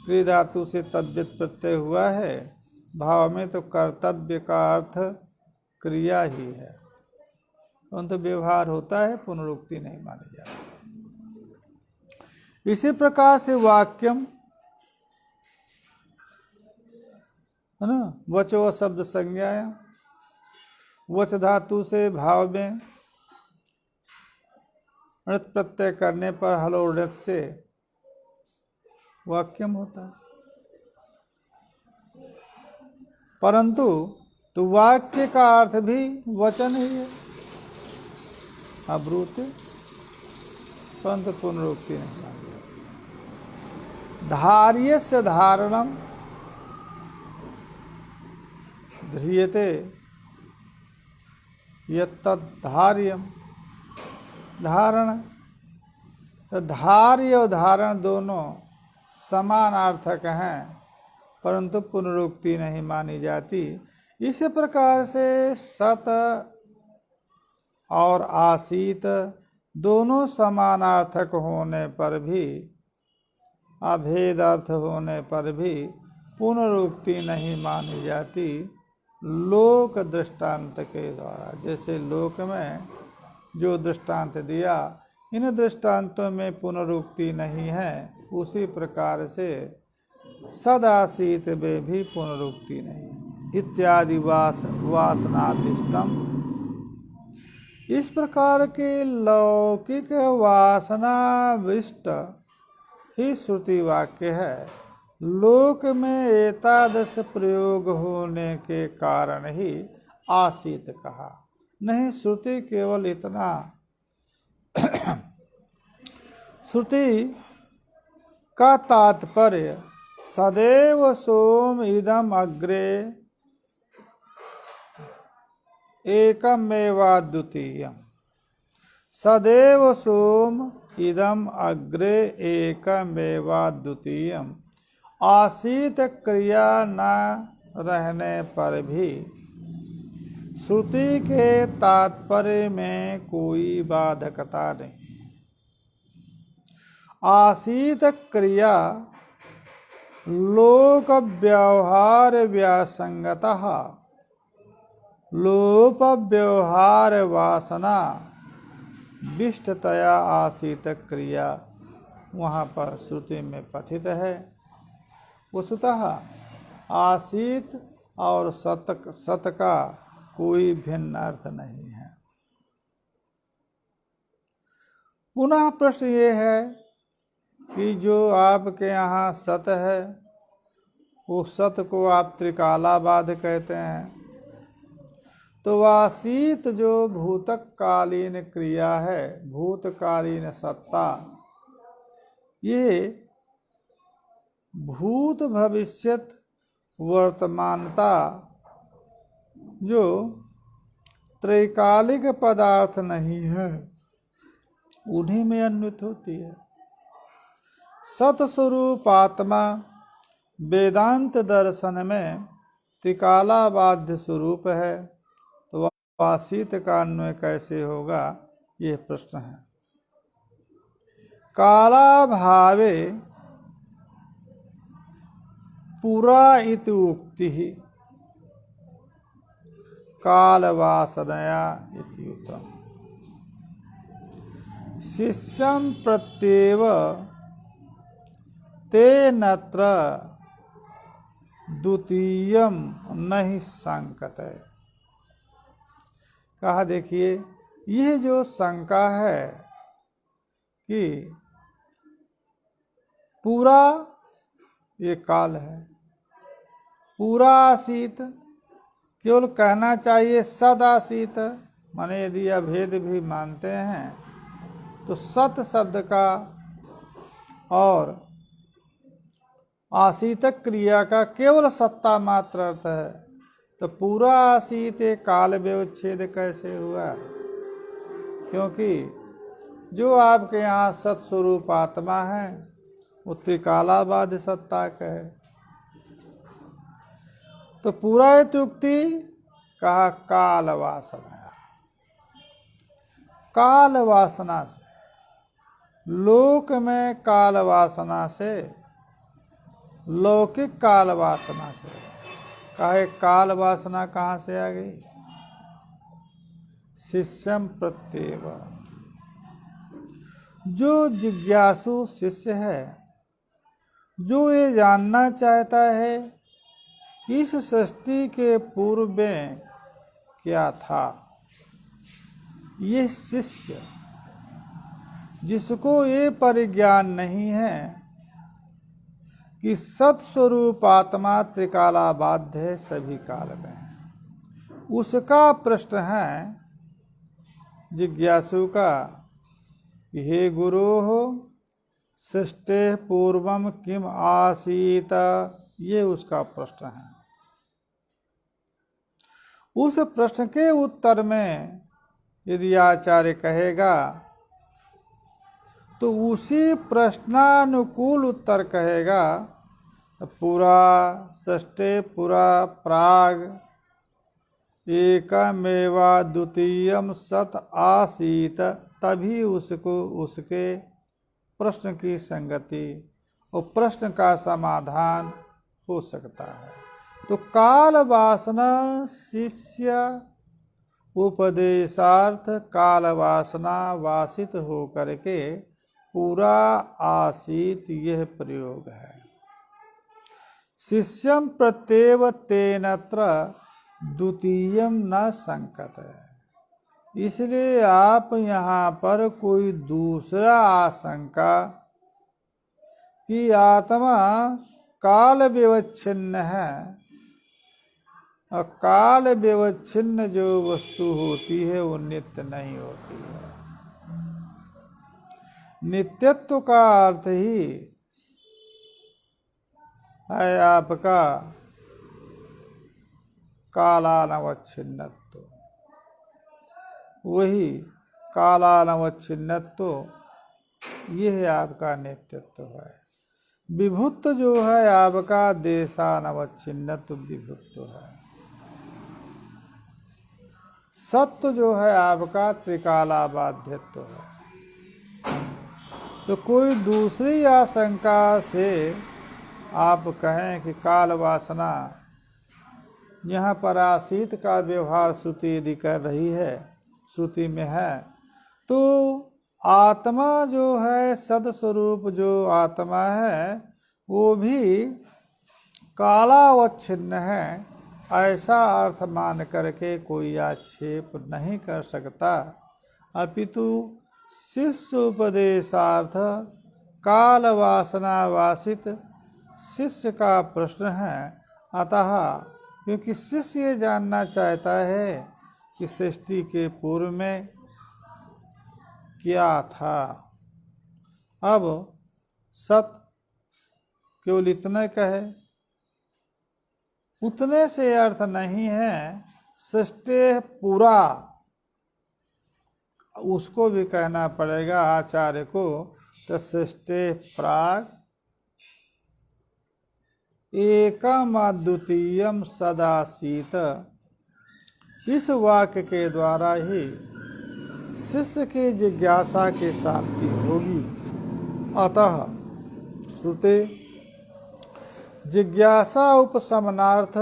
क्रिया धातु से तद्धित प्रत्यय हुआ है, भाव में तो कर्तव्य का अर्थ क्रिया ही है, परंतु व्यवहार होता है, पुनरुक्ति नहीं मानी जाती। इसी प्रकार से वाक्यम है ना, वचो शब्द संज्ञाया, वच धातु से भाव में णित प्रत्यय करने पर हलोर्णित से वाक्यम होता है। परंतु तो वाक्य का अर्थ भी वचन ही है, अब्रूते, परंतु पुनरुक्ति नहीं मानी जाती। धार्यस्य धारणम ध्रियते यत्तद्धार्यम, धारण, तो धार्य और धारण दोनों समानार्थक हैं, परंतु पुनरुक्ति नहीं मानी जाती। इसी प्रकार से सत और आसीत दोनों समानार्थक होने पर भी, अभेद अर्थ होने पर भी पुनरुक्ति नहीं मानी जाती लोक दृष्टांत के द्वारा। जैसे लोक में जो दृष्टांत दिया, इन दृष्टांतों में पुनरुक्ति नहीं है, उसी प्रकार से सदासीत में भी पुनरुक्ति नहीं है। इत्यादि वासनाभिष्टम, इस प्रकार के लौकिक वासनाविष्ट ही श्रुति वाक्य है। लोक में एतादृश प्रयोग होने के कारण ही आसीत कहा। नहीं, श्रुति केवल इतना श्रुति का तात्पर्य सदैव सोम इदम अग्रे एकमेवा द्वितीयम्, सदैव सोम इदम अग्रे एकमेवा द्वितीयम्, आसीत क्रिया न रहने पर भी श्रुति के तात्पर्य में कोई बाधकता नहीं। आसीत क्रिया लोक व्यवहार व्यासंगतः, लोप व्यवहार वासना विष्टतया आसीत क्रिया वहाँ पर श्रुति में पठित है। वस्तुतः आसीत और सत का कोई भिन्न अर्थ नहीं है। पुनः प्रश्न ये है कि जो आपके यहाँ सत है, वो सत को आप त्रिकालाबाध कहते हैं, तो आसीत जो भूतकालीन क्रिया है, भूतकालीन सत्ता, ये भूत भविष्यत वर्तमानता जो त्रैकालिक पदार्थ नहीं है, उन्हीं में अन्वित होती है। सतस्वरूप आत्मा वेदांत दर्शन में त्रिकालाबाध्य स्वरूप है, तो आसीत का अन्वय कैसे होगा, यह प्रश्न है। काला भावे पुरा इति उक्ति ही काल वासनया इति उक्तम्। शिष्यं प्रत्येव तेनत्र द्वितीयम नहीं संकते। कहा देखिए, यह जो शंका है कि पूरा ये काल है, पूरा आसीत, केवल कहना चाहिए सदासीत, माने यदि अभेद भी मानते हैं तो सत शब्द का और आसीत क्रिया का केवल सत्ता मात्र अर्थ है, तो पूरा आसीत काल व्यवच्छेद कैसे हुआ? क्योंकि जो आपके यहाँ सत्स्वरूप आत्मा है वो त्रिकालाबाध सत्ता का है। तो पूरा इत्युक्ति कहा काल वासना, काल वासना से, लोक में काल वासना से, लौकिक काल वासना से। कहे काल वासना कहाँ से आ गई? शिष्यम प्रत्येव, जो जिज्ञासु शिष्य है, जो ये जानना चाहता है इस सृष्टि के पूर्व में क्या था, ये शिष्य जिसको ये परिज्ञान नहीं है कि सत्स्वरूप आत्मा त्रिकालाबाध्य है, सभी काल में है, उसका प्रश्न है जिज्ञासु का, हे गुरु हो सृष्टे पूर्वम किम आसीत, ये उसका प्रश्न है। उस प्रश्न के उत्तर में यदि आचार्य कहेगा तो उसी प्रश्नानुकूल उत्तर कहेगा, तो पूरा सृष्टि, पूरा प्राग एकमेवा द्वितीयम सत आसीत, तभी उसको उसके प्रश्न की संगति और प्रश्न का समाधान हो सकता है। तो काल वासना शिष्य उपदेशार्थ काल वासना वासित होकर के पूरा आसीत, यह प्रयोग है। शिष्यम प्रत्येव तेनत्र द्वितीयम न संकत है। इसलिए आप यहाँ पर कोई दूसरा आशंका कि आत्मा काल विवच्छिन्न है, और काल विवच्छिन्न जो वस्तु होती है वो नित्य नहीं होती है। नित्यत्व का अर्थ ही है आपका कालानवच्छिन्नत्व। वही कालानवच्छिन्नत्व, यह आपका नित्यत्व है। विभुत्व जो है आपका देशानवच्छिन्नत्व विभुत्व है। सत्व जो है आपका त्रिकालाबाध्यत्व है। तो कोई दूसरी आशंका से आप कहें कि काल वासना यहाँ पर आसीत का व्यवहार श्रुति यदि कर रही है, श्रुति में है, तो आत्मा जो है सदस्वरूप जो आत्मा है वो भी कालावच्छिन्न है, ऐसा अर्थ मान करके कोई आक्षेप नहीं कर सकता। अपितु शिष्य उपदेशार्थ काल वासना वासित शिष्य का प्रश्न है। अतः क्योंकि शिष्य ये जानना चाहता है कि सृष्टि के पूर्व में क्या था। अब सत केवल इतना कहे, उतने से अर्थ नहीं है। सृष्टि पूरा, उसको भी कहना पड़ेगा आचार्य को। तो सृष्टि प्राग एकम अद्वितीयम सदासीत, इस वाक्य के द्वारा ही शिष्य की जिज्ञासा की शांति होगी। अतः श्रुते जिज्ञासा उपशमनार्थ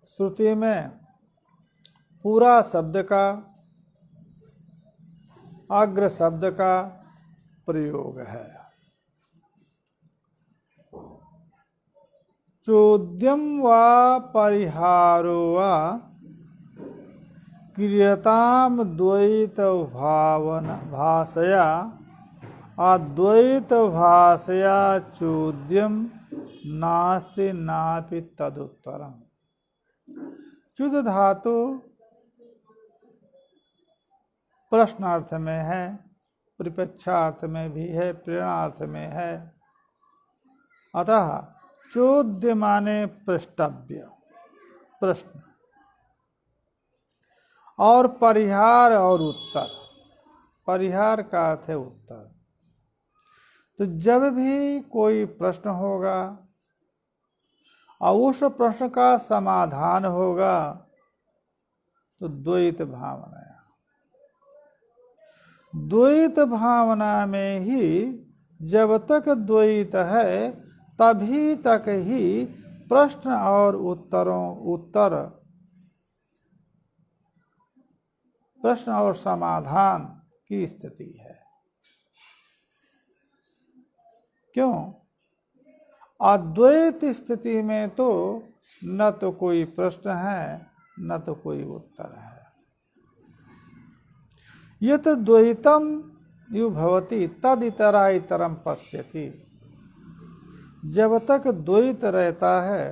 श्रुति में पूरा शब्द का अग्र शब्द का प्रयोग है। चोद्यम वा परिहारो वा क्रियताम द्वैत भाषया अद्वैत भाषया चोद्यम नास्ति नापि तदुत्तरम। च्युत धातु प्रश्नार्थ में है, परिपक्षार्थ में भी है, प्रेरणार्थ में है। अतः चोद्य माने पृष्ठव्य, प्रश्न, और परिहार और उत्तर। परिहार का अर्थ है उत्तर। तो जब भी कोई प्रश्न होगा और उस प्रश्न का समाधान होगा तो द्वैत भावना, द्वैत भावना में ही जब तक द्वैत है तभी तक ही प्रश्न और प्रश्न और समाधान की स्थिति है। क्यों? अद्वैत स्थिति में तो न तो कोई प्रश्न है न तो कोई उत्तर है। यत् द्वैतम यु भवति तद इतरा इतरम पश्यति। जब तक द्वैत रहता है,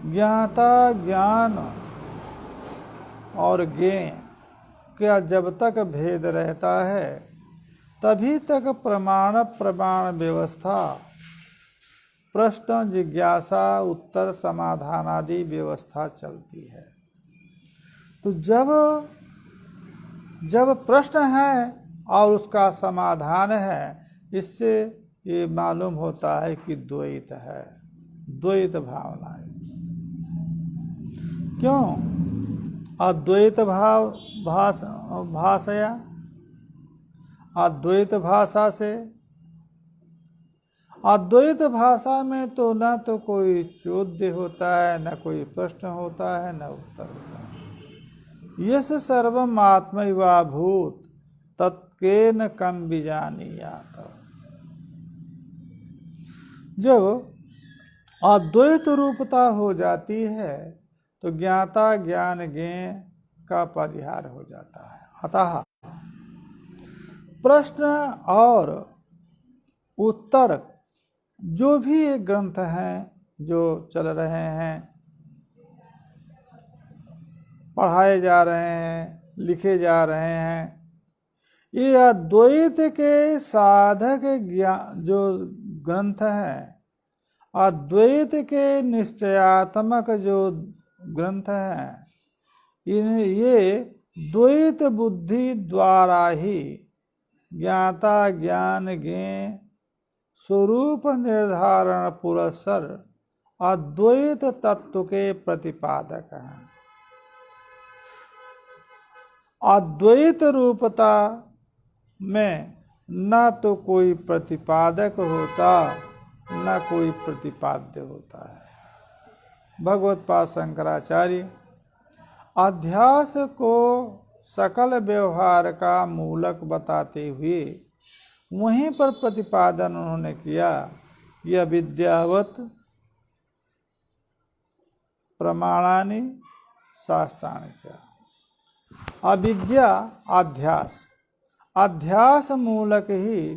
ज्ञाता ज्ञान और ज्ञेय क्या जब तक भेद रहता है तभी तक प्रमाण व्यवस्था, प्रश्न जिज्ञासा उत्तर समाधान आदि व्यवस्था चलती है। तो जब प्रश्न है और उसका समाधान है, इससे ये मालूम होता है कि द्वैत है, द्वैत भावना है। क्यों? अद्वैत भाषया, अद्वैत भाषा से। अद्वैत भाषा में तो न तो कोई चोद्य होता है, न कोई प्रश्न होता है, न उत्तर होता है। यस सर्वम आत्मैवा भूत तत्केन कम बीजानीयात। जब अद्वैत रूपता हो जाती है तो ज्ञाता ज्ञान ज्ञेय का परिहार हो जाता है। अतः प्रश्न और उत्तर जो भी एक ग्रंथ हैं जो चल रहे हैं, पढ़ाए जा रहे हैं, लिखे जा रहे हैं, ये अद्वैत के साधक ज्ञान जो ग्रंथ हैं, अद्वैत के निश्चयात्मक जो ग्रंथ हैं, ये द्वैत बुद्धि द्वारा ही ज्ञाता ज्ञान ज्ञेय स्वरूप निर्धारण पुरस्सर अद्वैत तत्व के प्रतिपादक हैं। अद्वैत रूपता में न तो कोई प्रतिपादक होता, न कोई प्रतिपाद्य होता है। भगवत्पाद शंकराचार्य अध्यास को सकल व्यवहार का मूलक बताते हुए वहीं पर प्रतिपादन उन्होंने किया कि अविद्यावत प्रमाणानि शास्त्राणि च। अविद्या अध्यास, अध्यास मूलक ही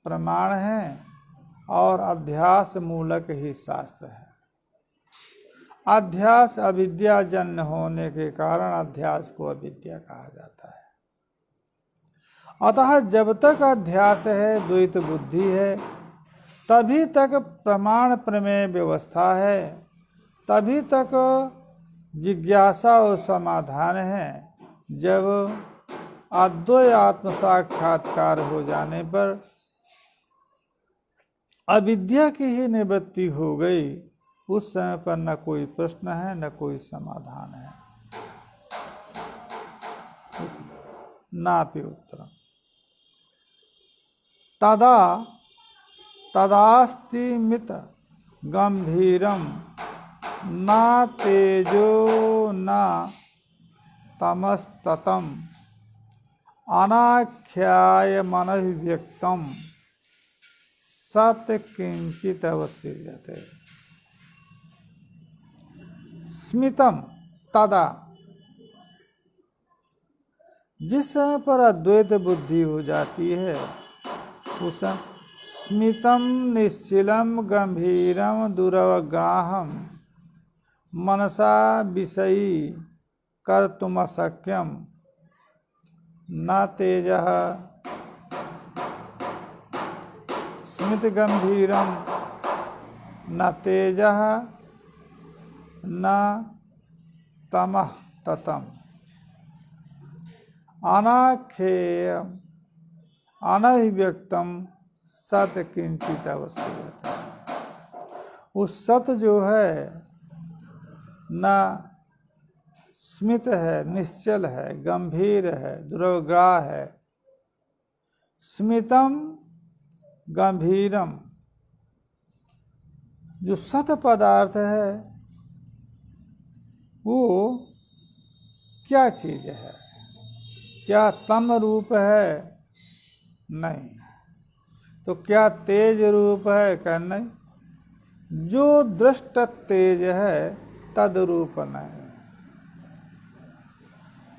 प्रमाण है और अध्यास मूलक ही शास्त्र है। अध्यास अविद्या जन्य होने के कारण अध्यास को अविद्या कहा जाता है। अतः जब तक अध्यास है, द्वैत बुद्धि है, तभी तक प्रमाण प्रमेय व्यवस्था है, तभी तक जिज्ञासा और समाधान है। जब अद्वैत आत्म साक्षात्कार हो जाने पर अविद्या की ही निवृत्ति हो गई, उस समय पर न कोई प्रश्न है, न कोई समाधान है। नापि उत्तरम तदा तदास्तिमित गंभीरम न तेजो न तमस्ततम अनाख्याय मनभिव्यक्तम सत किंचित अवशिष्यते। स्मितम तदा, जिस समय पर अद्वैत बुद्धि हो जाती है उस स्मितम निश्चलम गंभीरम दुरवग्राहम मनसा विषयी कर्तुमशक्यम न तेजः स्मित गंभीरम न तेजः न तमः ततम अनाख्येयम अनभिव्यक्तम सत किंचित अवशिष्यते। उस सत जो है न स्मित है, निश्चल है, गंभीर है, दुर्ग्राह है। स्मितम गंभीरम, जो सत पदार्थ है वो क्या चीज है? क्या तम रूप है? नहीं। तो क्या तेज रूप है? क्या नहीं। जो दृष्ट तेज है तद रूप नहीं।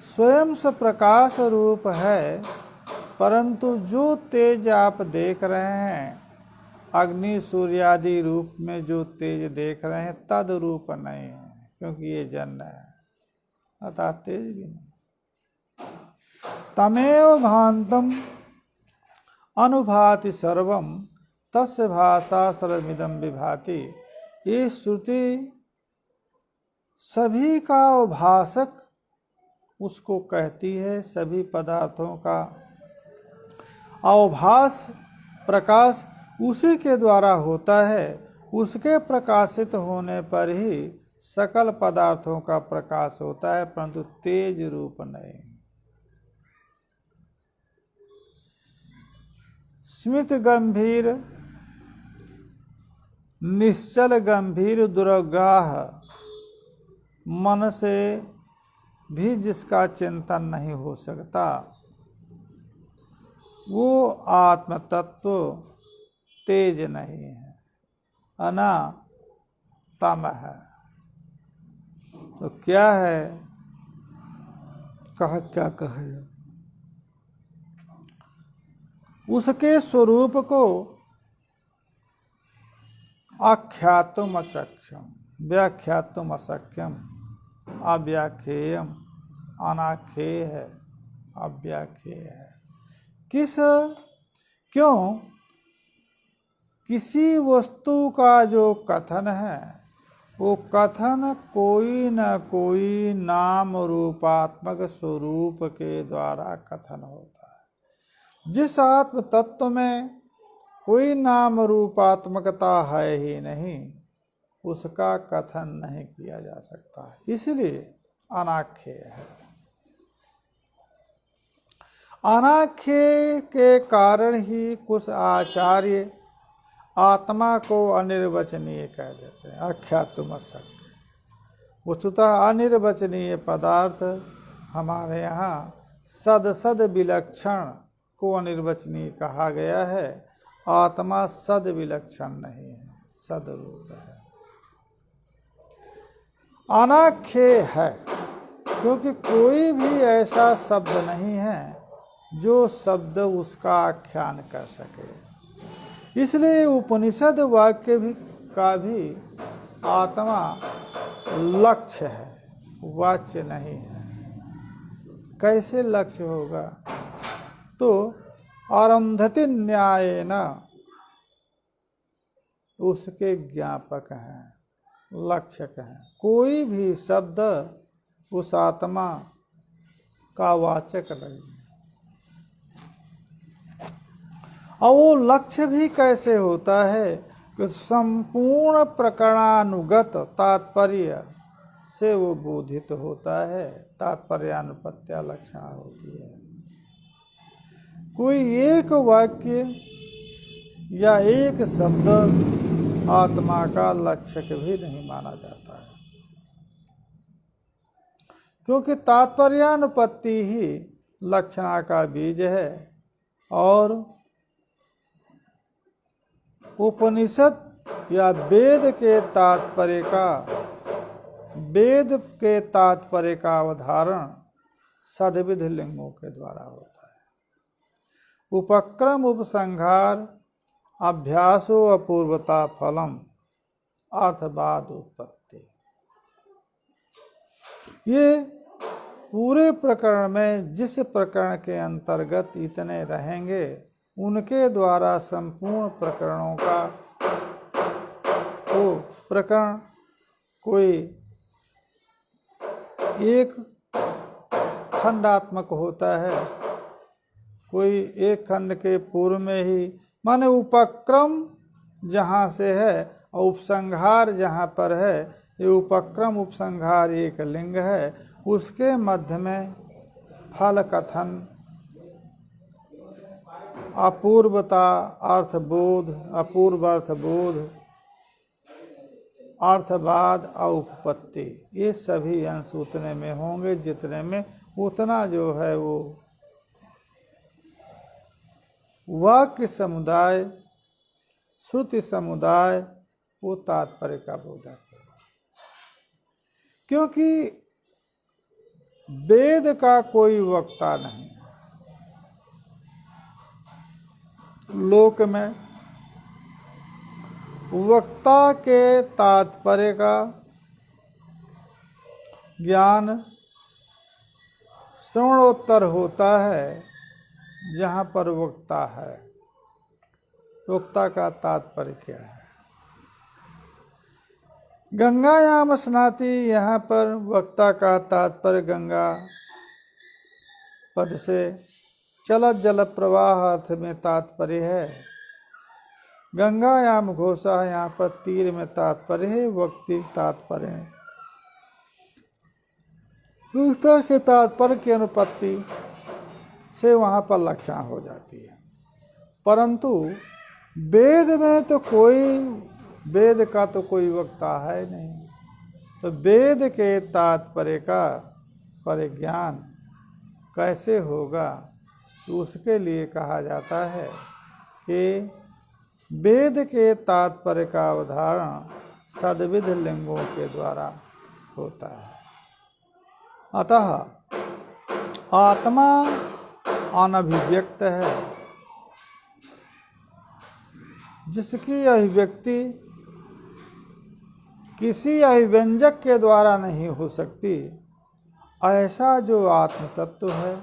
स्वयं से प्रकाश रूप है, परंतु जो तेज आप देख रहे हैं, अग्नि सूर्यादि रूप में जो तेज देख रहे हैं तद रूप नहीं है, क्योंकि ये जन्य है, अतः तेज भी नहीं। तमेव भान्तम अनुभाति सर्वम तस्य भाषा सर्वमिदं विभाति। ये श्रुति सभी का भाषक उसको कहती है, सभी पदार्थों का अवभास प्रकाश उसी के द्वारा होता है। उसके प्रकाशित होने पर ही सकल पदार्थों का प्रकाश होता है, परंतु तेज रूप नहीं। स्मित गंभीर, निश्चल गंभीर दुर्ग्राह मन से भी जिसका चिंतन नहीं हो सकता, वो आत्म तत्व तेज नहीं है, अनातम है। तो क्या है? क्या कहे? उसके स्वरूप को आख्यातुम अचक्षम, व्याख्यातुम अशक्यम, अव्याख्येयम, अनाख्येय है, अव्याख्येय है। क्यों? किसी वस्तु का जो कथन है, वो कथन कोई न कोई नाम रूपात्मक स्वरूप के द्वारा कथन होता है। जिस आत्म तत्व में कोई नाम रूपात्मकता है ही नहीं, उसका कथन नहीं किया जा सकता, इसलिए अनाख्येय है। अनाख्येय के कारण ही कुछ आचार्य आत्मा को अनिर्वचनीय कह देते हैं, अख्यातुम अशक्य। वस्तुतः अनिर्वचनीय पदार्थ हमारे यहाँ सद विलक्षण को अनिर्वचनीय कहा गया है। आत्मा सद विलक्षण नहीं है, सदरूप है। अनाख्येय है क्योंकि कोई भी ऐसा शब्द नहीं है जो शब्द उसका आख्यान कर सके। इसलिए उपनिषद वाक्य का भी आत्मा लक्ष्य है, वाच्य नहीं है। कैसे लक्ष्य होगा? तो अरुंधति न्यायेन उसके ज्ञापक हैं, लक्षक हैं। कोई भी शब्द उस आत्मा का वाचक नहीं। और वो लक्ष्य भी कैसे होता है कि संपूर्ण प्रकरणानुगत तात्पर्य से वो बोधित होता है, तात्पर्यानुपत्या लक्षणा होती है। कोई एक वाक्य या एक शब्द आत्मा का लक्षक भी नहीं माना जाता है, क्योंकि तात्पर्यानुपत्ति ही लक्षणा का बीज है। और उपनिषद या वेद के तात्पर्य का अवधारण षड्विध लिंगों के द्वारा होता है। उपक्रम, उपसंहार, अभ्यासो अपूर्वता फलम, अर्थवाद उत्पत्ति। ये पूरे प्रकरण में जिस प्रकरण के अंतर्गत इतने रहेंगे, उनके द्वारा संपूर्ण प्रकरणों का वो प्रकरण कोई एक खंडात्मक होता है, कोई एक खंड के पूर्व में ही, माने उपक्रम जहाँ से है और उपसंहार जहाँ पर है, ये उपक्रम उपसंहार एक लिंग है, उसके मध्य में फल कथन, अपूर्वता अर्थबोध, अपूर्व अर्थबोध, अर्थवाद और उपपत्ति, ये सभी अंश उतने में होंगे जितने में उतना जो है वो वाक्य समुदाय, श्रुति समुदाय, वो तात्पर्य का बोधक होगा। क्योंकि वेद का कोई वक्ता नहीं, लोक में वक्ता के तात्पर्य का ज्ञान श्रवणोत्तर होता है जहाँ पर वक्ता है। वक्ता का तात्पर्य क्या है? गंगायाम स्नाति, यहाँ पर वक्ता का तात्पर्य गंगा पद से चलत जल प्रवाह अर्थ में तात्पर्य है। गंगायाम घोषा, यहाँ पर तीर में तात्पर्य है, वक्ति तात्पर्य उसका के तात्पर्य की अनुपत्ति से वहाँ पर लक्षण हो जाती है। परंतु वेद में तो वेद का तो कोई वक्ता है नहीं, तो वेद के तात्पर्य का परिज्ञान कैसे होगा? तो उसके लिए कहा जाता है कि वेद के तात्पर्य का अवधारण षड्विध लिंगों के द्वारा होता है। अतः आत्मा अनभिव्यक्त है, जिसकी अभिव्यक्ति किसी अभिव्यंजक के द्वारा नहीं हो सकती, ऐसा जो आत्म तत्व है,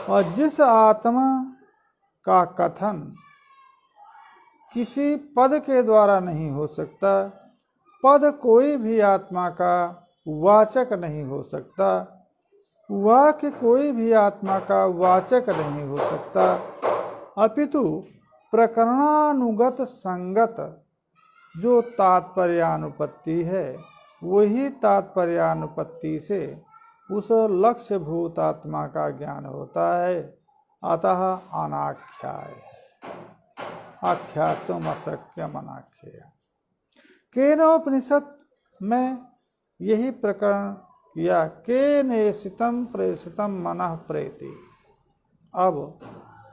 और जिस आत्मा का कथन किसी पद के द्वारा नहीं हो सकता, पद कोई भी आत्मा का वाचक नहीं हो सकता, वाक्य कोई भी आत्मा का वाचक नहीं हो सकता, अपितु प्रकरणानुगत संगत जो तात्पर्यानुपत्ति है, वही तात्पर्यानुपत्ति से उस लक्ष्य भूत आत्मा का ज्ञान होता है। अतः अनाख्याय है, आख्यातुम अशक्यम अनाख्याय। केनोपनिषद में यही प्रकरण किया, के नेषितम प्रेषितम मनः प्रेति। अब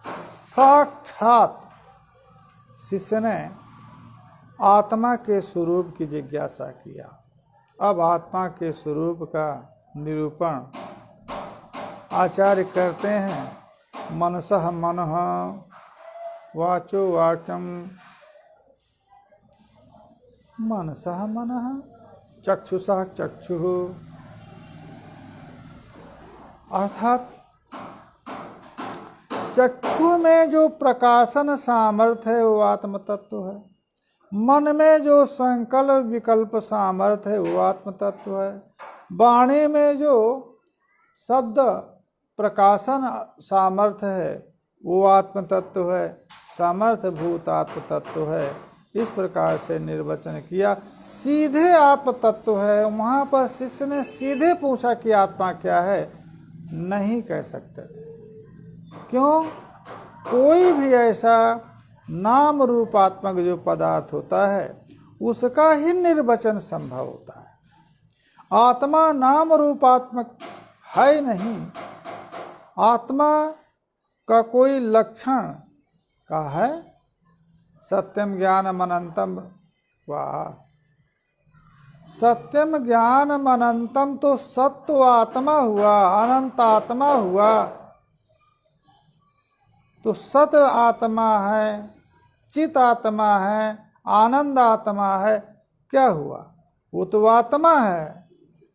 साक्षात शिष्य ने आत्मा के स्वरूप की जिज्ञासा किया। अब आत्मा के स्वरूप का निरूपण आचार्य करते हैं। मनसः मनः, वाचो वाक्यम, मनसः मनः, चक्षुषः चक्षुः, अर्थात चक्षु में जो प्रकाशन सामर्थ्य है वो आत्म तत्व है, मन में जो संकल्प विकल्प सामर्थ्य है वो आत्म तत्व है, वाणी में जो शब्द प्रकाशन सामर्थ्य है वो आत्म तत्व है, सामर्थ्य भूत आत्म तत्व है। इस प्रकार से निर्वचन किया। सीधे आत्म तत्व है। वहाँ पर शिष्य ने सीधे पूछा कि आत्मा क्या है, नहीं कह सकते थे। क्यों? कोई भी ऐसा नाम रूपात्मक जो पदार्थ होता है उसका ही निर्वचन संभव होता है। आत्मा नाम रूपात्मक है नहीं। आत्मा का कोई लक्षण का है, सत्यम ज्ञानम अनंतम। वाह, सत्यम ज्ञानम अनंतम तो सत्व आत्मा हुआ, अनंत आत्मा हुआ। तो सत आत्मा है, चित आत्मा है, आनंद आत्मा है, क्या हुआ? वो तो आत्मा है।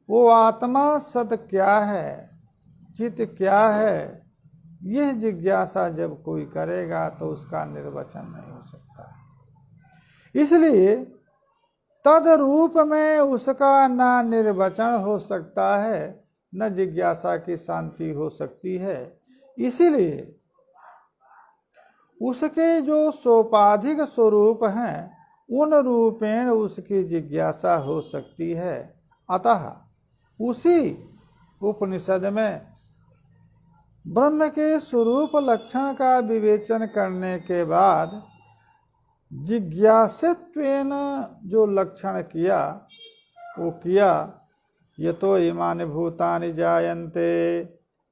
वो आत्मा सत क्या है, चित क्या है, यह जिज्ञासा जब कोई करेगा तो उसका निर्वचन नहीं हो सकता। इसलिए तद रूप में उसका ना निर्वचन हो सकता है, न जिज्ञासा की शांति हो सकती है। इसीलिए उसके जो सोपाधिक स्वरूप हैं उन रूपेण उसकी जिज्ञासा हो सकती है। अतः उसी उपनिषद में ब्रह्म के स्वरूप लक्षण का विवेचन करने के बाद जिज्ञासित्वेन जो लक्षण किया वो किया, यतो इमानि भूतानि जायन्ते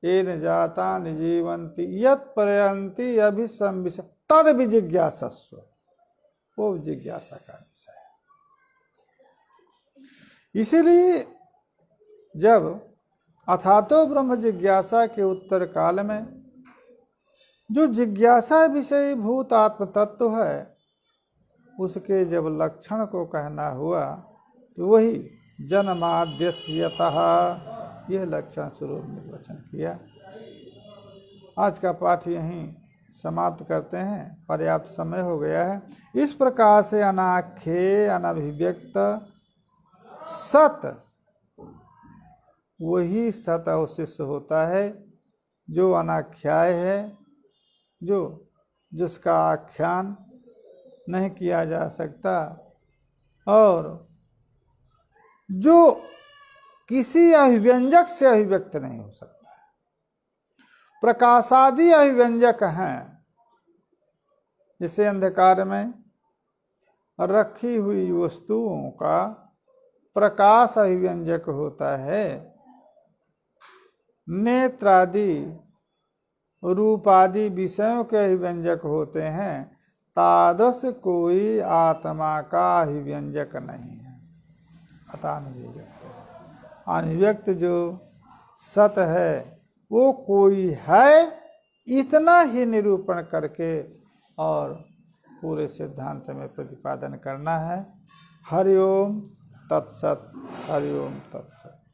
येन जातानि जीवन्ति यत् प्रयन्ति अभिसंविश तद विजिज्ञासस्व। वो जिज्ञासा का विषय है। इसीलिए जब अथातो ब्रह्म जिज्ञासा के उत्तर काल में जो जिज्ञासा विषय भूत आत्म तत्व है उसके जब लक्षण को कहना हुआ तो वही जन्माद्यस्यतः यह लक्षण स्वरूप निर्वचन किया। आज का पाठ यहीं समाप्त करते हैं, पर्याप्त समय हो गया है। इस प्रकार से अनाख्ये अनभिव्यक्त सत वही सत अवशिष्ट होता है जो अनाख्याय है, जो जिसका आख्यान नहीं किया जा सकता और जो किसी अभिव्यंजक से अभिव्यक्त नहीं हो सकता है। प्रकाशादि अभिव्यंजक हैं, जैसे अंधकार में रखी हुई वस्तुओं का प्रकाश अभिव्यंजक होता है, नेत्रादि रूपादि विषयों के अभिव्यंजक होते हैं, तादृश कोई आत्मा का अभिव्यंजक नहीं है, अतः अनभिव्यक्त है। अनभिव्यक्त जो सत है वो कोई है, इतना ही निरूपण करके और पूरे सिद्धांत में प्रतिपादन करना है। हरि ओम तत्सत, हरि ओम तत्सत।